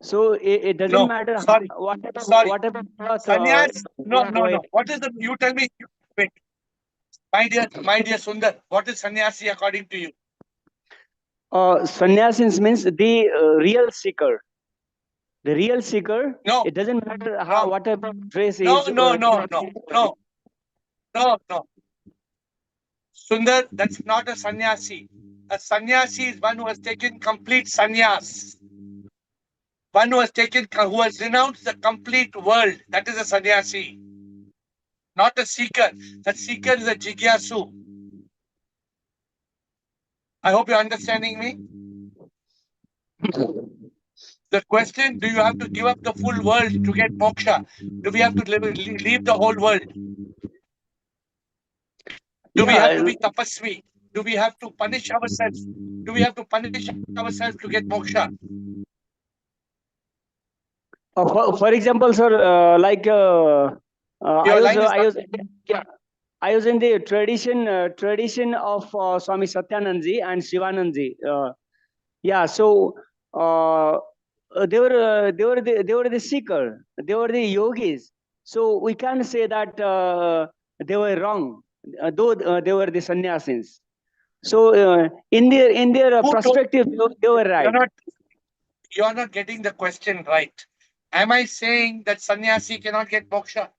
So it doesn't No, matter sorry. whatever path, Sannyas? No. going. What is the? You tell me. Wait, my dear Sundar. What is sannyasi according to you? Sannyasins means the real seeker. The real seeker. No. It doesn't matter how whatever dress No. is. No. Sundar, that's not a sannyasi. A sannyasi is one who has taken complete sannyas. One who has renounced the complete world. That is a sannyasi. Not a seeker. The seeker is a jigyasu. I hope you're understanding me. The question, do you have to give up the full world to get moksha? Do we have to leave the whole world? Do we have to be tapasvi? Do we have to punish ourselves? Do we have to punish ourselves to get moksha? For example, sir, like I was in the tradition of Swami Satyanandji and Shivanandji. So they were the seeker, they were the yogis. So we can't say that they were wrong, though they were the sannyasins. So in their perspective, they were right. You're not getting the question right. Am I saying that sannyasi cannot get moksha?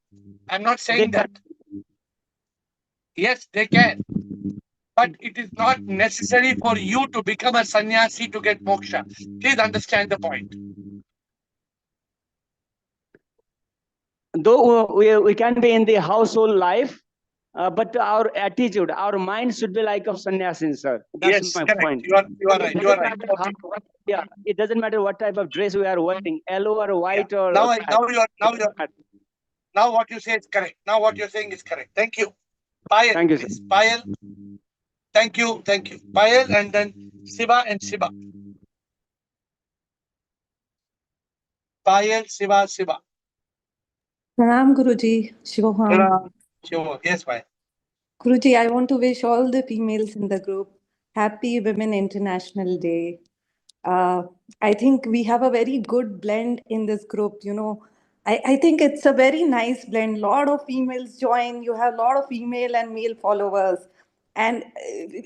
I'm not saying that. Yes, they can. But it is not necessary for you to become a sannyasi to get moksha. Please understand the point. Though we can be in the household life, but our attitude, our mind should be like of sannyasin, sir. That's my point. You are right. You are right. Okay. Yeah, it doesn't matter what type of dress we are wearing, yellow or white or Now black. Now what you say is correct. Now what you're saying is correct. Thank you. Payal, thank you, please. sir. Payal. Thank you. Payal and then Siva and Siva. Payal, Siva. Pranam Guruji, Shivoham. Sure. Yes, bye. Guruji, I want to wish all the females in the group Happy Women International Day. I think we have a very good blend in this group. You know, I think it's a very nice blend. A lot of females join. You have a lot of female and male followers. And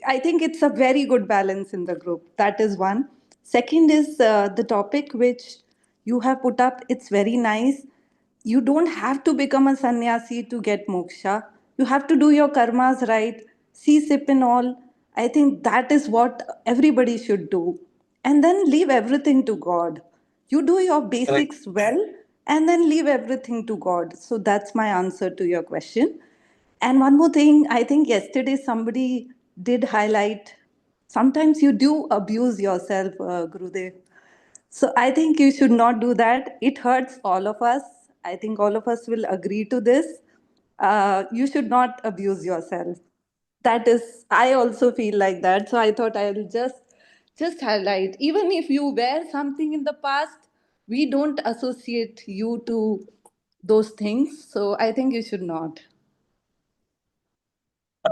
I think it's a very good balance in the group. That is one. Second is the topic which you have put up. It's very nice. You don't have to become a sannyasi to get moksha. You have to do your karmas right, see, sip, and all. I think that is what everybody should do. And then leave everything to God. You do your basics well and then leave everything to God. So that's my answer to your question. And one more thing, I think yesterday somebody did highlight sometimes you do abuse yourself, Gurudev. So I think you should not do that. It hurts all of us. I think all of us will agree to this. You should not abuse yourself. That is, I also feel like that. So I thought I'll just highlight. Even if you were something in the past, we don't associate you to those things. So I think you should not.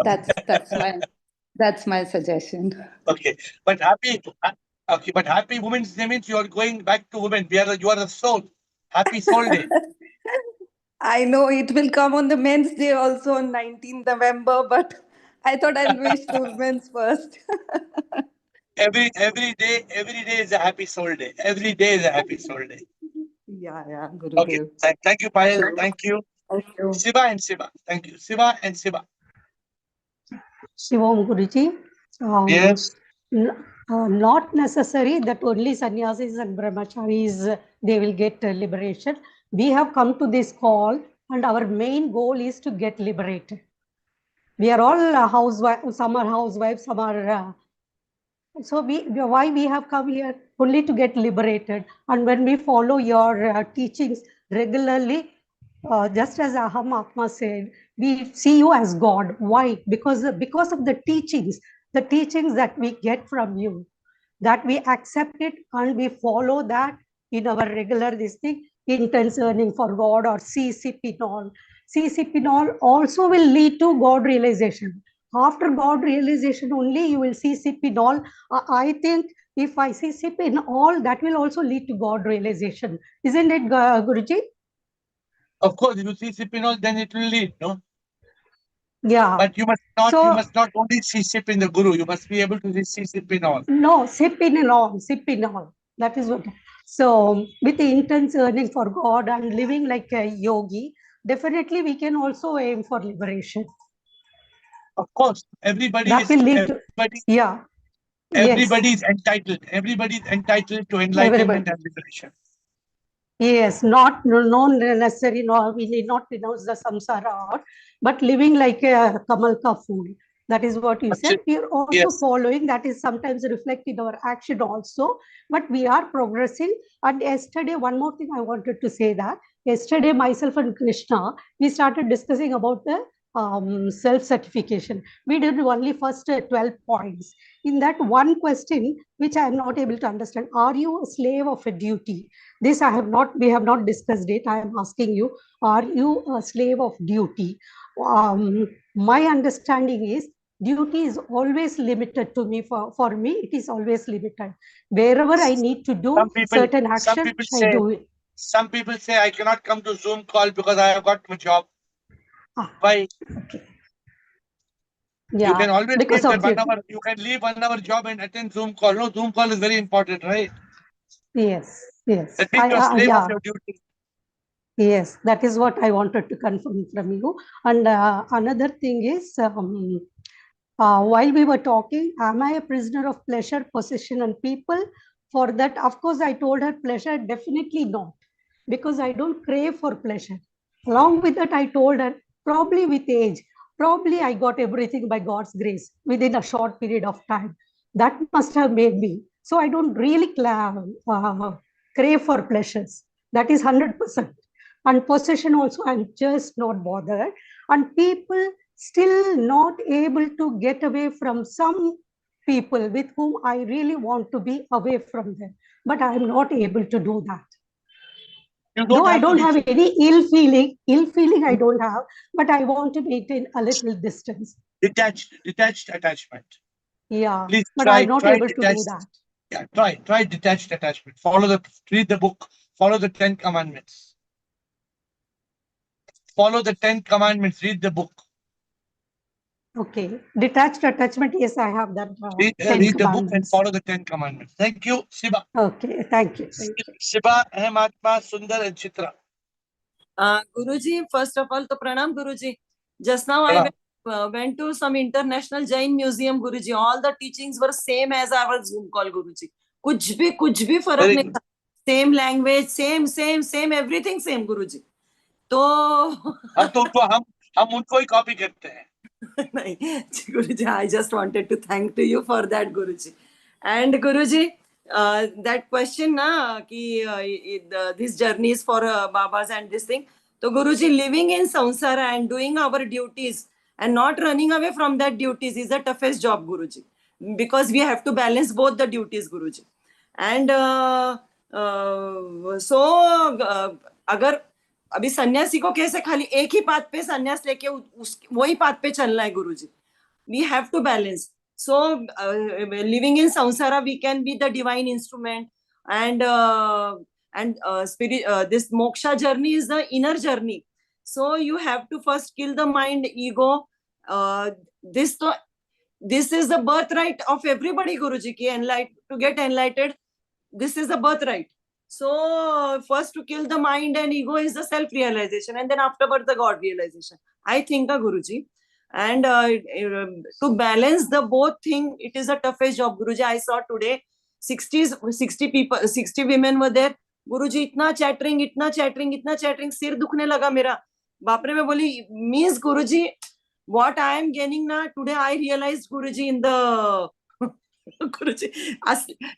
That's my suggestion. Okay, but Happy Women's Day means you are going back to women. You are the soul. Happy Soul Day. I know it will come on the Men's Day also on 19th November, but I thought I'll wish the women's first. every day is a Happy Soul Day. Every day is a Happy Soul Day. Yeah, Gurudev. Okay, thank you, Payal. Thank you. Siva and Siva. Thank you. Siva and Siva. Shivam Guruji. Yes. Not necessary that only sannyasis and brahmacharis they will get liberation. We have come to this call and our main goal is to get liberated. We are all housewives, some are housewives, some are so why we have come here? Only to get liberated. And when we follow your teachings regularly, just as Aham Atma said, we see you as God. Why? Because of the teachings that we get from you, that we accept it and we follow that in our regular this thing, intense earning for God or CCP also will lead to God realization. After God realization only you will see CCP. I think if I see CCP, that will also lead to God realization. Isn't it, Guruji? Of course, if you see CCP, then it will lead, no? Yeah. But you must not only see SIP in the Guru, you must be able to see SIP in all. No, SIP in all. That is what. So with the intense earning for God and living like a yogi, definitely we can also aim for liberation. Of course, everybody that is will lead to, yeah. Everybody is entitled. Everybody is entitled to enlightenment and liberation. Yes, not necessary. No, we need not renounce the samsara, but living like a Kamal ka fool. That is what you said. We are also following. That is sometimes reflected in our action also. But we are progressing. And yesterday, one more thing I wanted to say that yesterday, myself and Krishna, we started discussing about the self-certification. We did only first 12 points. In that one question, which I am not able to understand, are you a slave of a duty? This we have not discussed it. I am asking you, are you a slave of duty? My understanding is duty is always limited to me. For me, it is always limited. Wherever I need to do certain action, I do it. Some people say, I cannot come to Zoom call because I have got a job. Why? Okay. Yeah, you can always because leave that 1 hour. You can leave 1 hour job and attend Zoom call. No, Zoom call is very important, right? Yes. That means you're a slave of your duty. Yes, that is what I wanted to confirm from you. And another thing is, while we were talking, am I a prisoner of pleasure, possession, and people? For that, of course, I told her pleasure, definitely not, because I don't crave for pleasure. Along with that, I told her, probably with age, probably I got everything by God's grace within a short period of time. That must have made me. So I don't really crave for pleasures. That is 100%. And possession also, I'm just not bothered. And people still not able to get away from some people with whom I really want to be away from them. But I'm not able to do that. Though I don't have any ill feeling I don't have, but I want to maintain a little distance. Detached attachment. Yeah, please but I'm not able to do that. Yeah, try detached attachment. Read the book, follow the 10 commandments. Follow the 10 commandments, read the book. Okay, detached attachment, yes, I have that. Read the book and follow the 10 commandments. Thank you, Siba. Okay, thank you. Siba, Ahmatma, Sundar, and Chitra. Guruji, first of all, to pranam, Guruji. Just now I went to some international Jain museum, Guruji. All the teachings were same as our Zoom call, Guruji. कुछ भी फर्क नहीं था. Same language, same, everything same, Guruji. तो हम उनको ही copy करते हैं. नहीं, Guruji, I just wanted to thank to you for that, Guruji. And Guruji, that question na ki this journey is for Babas and this thing. So Guruji, living in samsara and doing our duties and not running away from that duties is the toughest job, Guruji, because we have to balance both the duties, Guruji. And अगर अभी सन्यासी को कैसे खाली एक ही path पे सन्यास लेके वही पाथ पे चलना है, गुरुजी. We have to balance. So living in samsara, we can be the divine instrument, and spirit. This moksha journey is the inner journey. So you have to first kill the mind, ego. This is the birthright of everybody, Guruji. To get enlightened, this is the birthright. So first to kill the mind and ego is the self-realization, and then afterwards the God realization. I think, Guruji. And to balance the both thing, it is the toughest job, Guruji. I saw today 60 people, 60 women were there. Guruji, itna chattering, sir dukhne laga mera. बाप रे, मैं बोली, means Guruji, what I am gaining now, today I realized Guruji in the Guruji,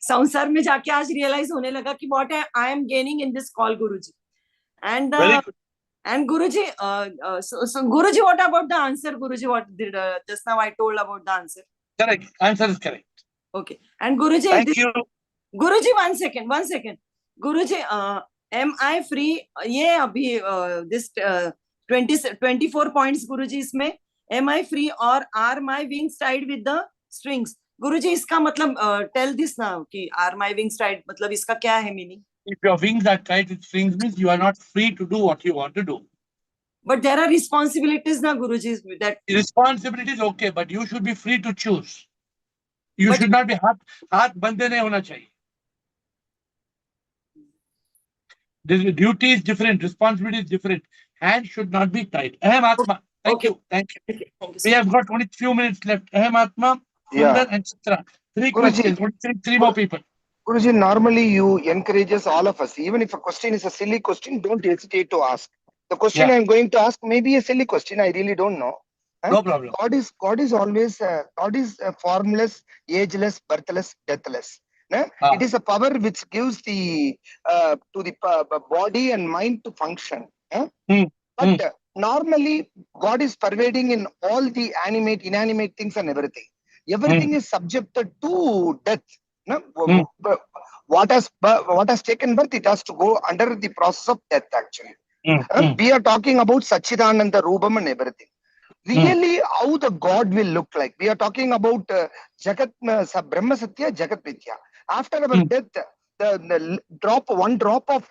संसार में जाके आज realize होने लगा कि what I am gaining in this call, Guruji. And and Guruji, so Guruji, what about the answer, Guruji? What did just now I told about the answer? Correct. Answer is correct. Okay. And Guruji, Thank you. Guruji, one second. Guruji, am I free? ये अभी this 24 points, Guruji, इसमें am I free or are my wings tied with the strings? Guruji, इसका मतलब tell this now कि are my wings tied? मतलब इसका क्या है meaning? If your wings are tied with strings, means you are not free to do what you want to do. But there are responsibilities now, Guruji. That responsibility is okay, but you should be free to choose. You should not be हाथ बंधे नहीं होना चाहिए. The duty is different, responsibility is different. Hand should not be tied. Ahem Atma. Thank you. We have got only few minutes left. Ahem Atma, Sundar and Chitra. Three questions. Three more people. Guruji, normally you encourages all of us. Even if a question is a silly question, don't hesitate to ask. The question I am going to ask may be a silly question. I really don't know. No problem. God is always God is formless, ageless, birthless, deathless. It is a power which gives the to the body and mind to function. But normally God is pervading in all the animate, inanimate things and everything. Everything is subjected to death. What has taken birth, it has to go under the process of death actually. We are talking about Sachidananda Rupam and everything. Really, how the God will look like. We are talking about Jagat Brahma Satya, Jagat Vidya. After our death, the one drop of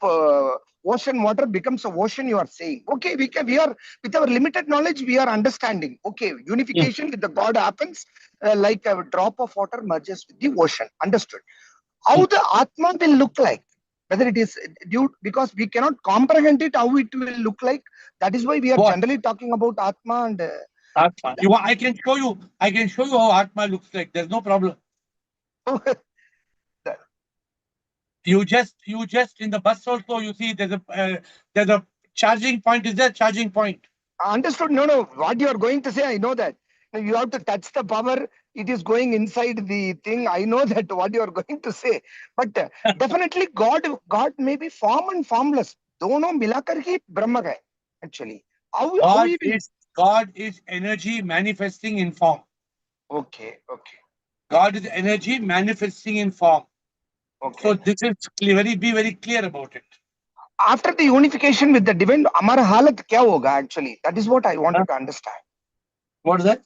ocean water becomes a ocean, you are saying. Okay, we are, with our limited knowledge, we are understanding. Okay, unification with the God happens like a drop of water merges with the ocean. Understood. How the Atma will look like. Whether it is due, because we cannot comprehend it, how it will look like. That is why we are generally talking about Atma and Atma. I can show you how Atma looks like. There's no problem. You just in the bus also, you see there's a charging point. Is there a charging point? Understood. No. What you are going to say, I know that. You have to touch the power. It is going inside the thing. I know that what you are going to say. But definitely God may be form and formless. दोनों मिलाकर ही ब्रह्म है actually. God is energy manifesting in form. Okay. God is energy manifesting in form. Okay. So this is be very clear about it. After the unification with the divine, हमारा हालत क्या होगा actually? That is what I wanted to understand. What is that?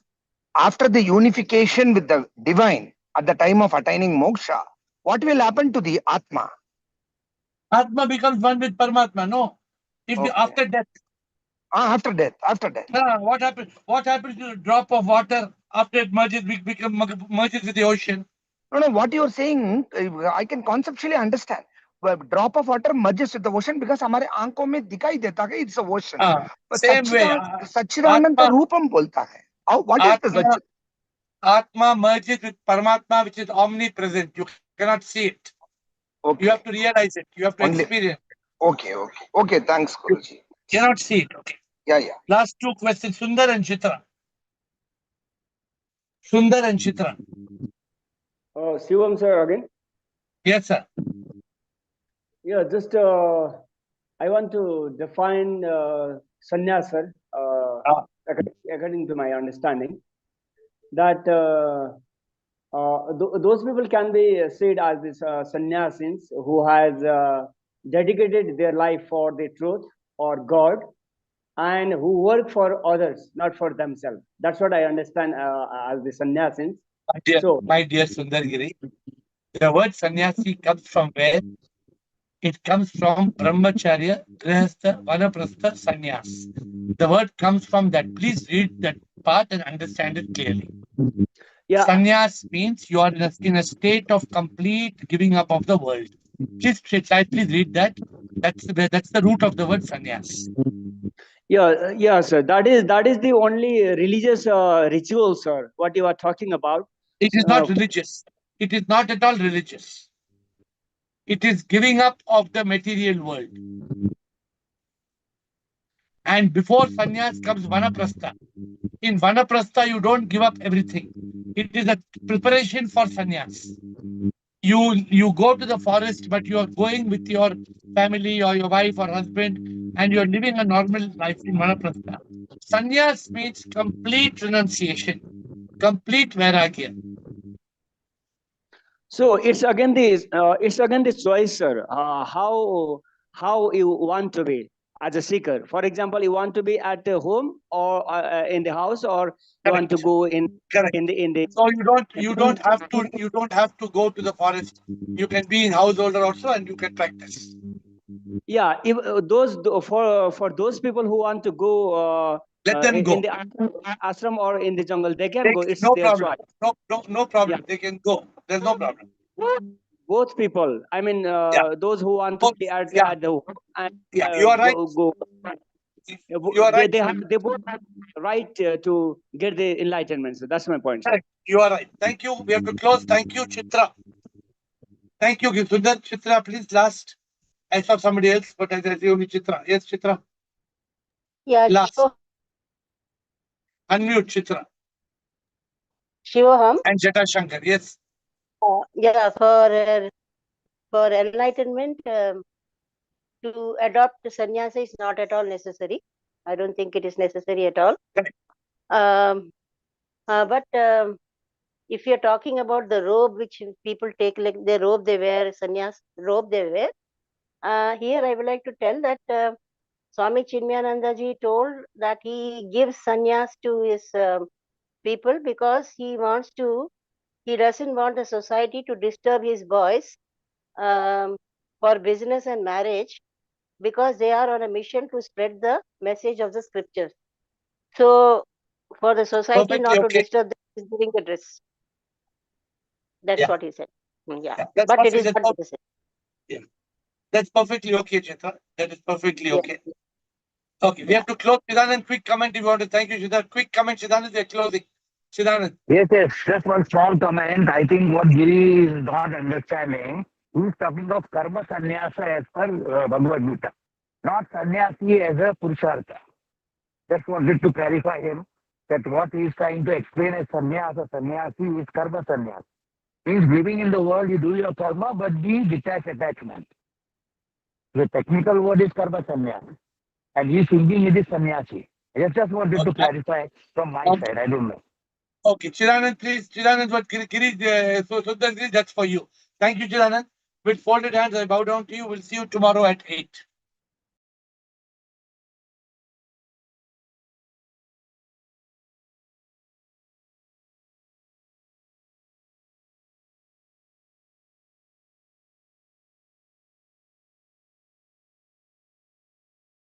After the unification with the divine, at the time of attaining moksha, what will happen to the Atma? Atma becomes one with Paramatma. No, after death. After death. What happens? What happens to the drop of water after it merges with the ocean? No. What you are saying, I can conceptually understand. A drop of water merges with the ocean because हमारे आंखों में दिखाई देता है it's a ocean. Same way. सच्चिदानंद रूपम बोलता है. What is the Atma merges with Paramatma, which is omnipresent. You cannot see it. Okay. You have to realize it. You have to experience it. Okay. Thanks, Guruji. You cannot see it. Okay. Yeah. Last two questions, Sundar and Chitra. Shivam sir again. Yes, sir. Yeah, just I want to define sannyas, sir, according to my understanding, that those people can be said as these sannyasins who has dedicated their life for the truth or God, and who work for others, not for themselves. That's what I understand as the sannyasins. My dear Sundargiri, the word sannyasi comes from where? It comes from brahmacharya, grihastha, vanaprastha, sannyas. The word comes from that. Please read that part and understand it clearly. Yeah. Sannyas means you are in a state of complete giving up of the world. Please read that. That's the root of the word sannyas. Yeah, sir. That is the only religious ritual, sir. What you are talking about? It is not religious. It is not at all religious. It is giving up of the material world. And before sannyas comes vanaprastha. In vanaprastha, you don't give up everything. It is a preparation for sannyas. You go to the forest, but you are going with your family or your wife or husband, and you're living a normal life in vanaprastha. Sannyas means complete renunciation, complete vairagya. So it's again the choice, sir. How you want to be as a seeker. For example, you want to be at the home or in the house, or you want to go in the. So you don't have to go to the forest. You can be in householder also, and you can practice. Yeah, if for those people who want to go Let them go. in the ashram or in the jungle, they can go. It's No their problem. choice. No problem. They can go. There's no problem. Both people. I mean, those who want to be at the home and you are right. go. You are right. They both have right to get the enlightenment. So that's my point, sir. Correct. You are right. Thank you. We have to close. Thank you, Chitra. Thank you, Sundar. Chitra, please last. I saw somebody else, but I see only Chitra. Yes, Chitra. Yeah, Last. Unmute, Chitra. Shivoham. And Jata Shankar. Yes. Yeah, for enlightenment, to adopt sannyasa is not at all necessary. I don't think it is necessary at all. But if you're talking about the robe which people take, like the robe they wear, sannyas robe they wear, here I would like to tell that Swami Chinmayananda ji told that he gives sannyas to his people because he doesn't want the society to disturb his boys for business and marriage, because they are on a mission to spread the message of the scriptures. So for the society not to disturb them, he's giving the dress. That's what he said. Yeah. But it is not necessary. Yeah. That's perfectly okay, Chitra. That is perfectly okay. Okay, we have to close. Chidanand, quick comment if you want to. Thank you, Chidanand. Quick comment, Chidanand, we are closing. Chidanand. Yes, just one small comment. I think what Giri is not understanding, he's talking of karma sannyasa as per Bhagavad Gita, not sannyasi as a purushartha. Just wanted to clarify him that what he is trying to explain as sannyasi is karma sannyasa. Means living in the world, you do your karma, but the detached attachment. The technical word is karma sannyasi. And he's thinking it is sannyasi. I just wanted to clarify from my side. I don't know. Okay, Chidanand, please. Chidanand, what Giri, so Sundar, that's for you. Thank you, Chidanand. With folded hands, I bow down to you. We'll see you tomorrow at 8.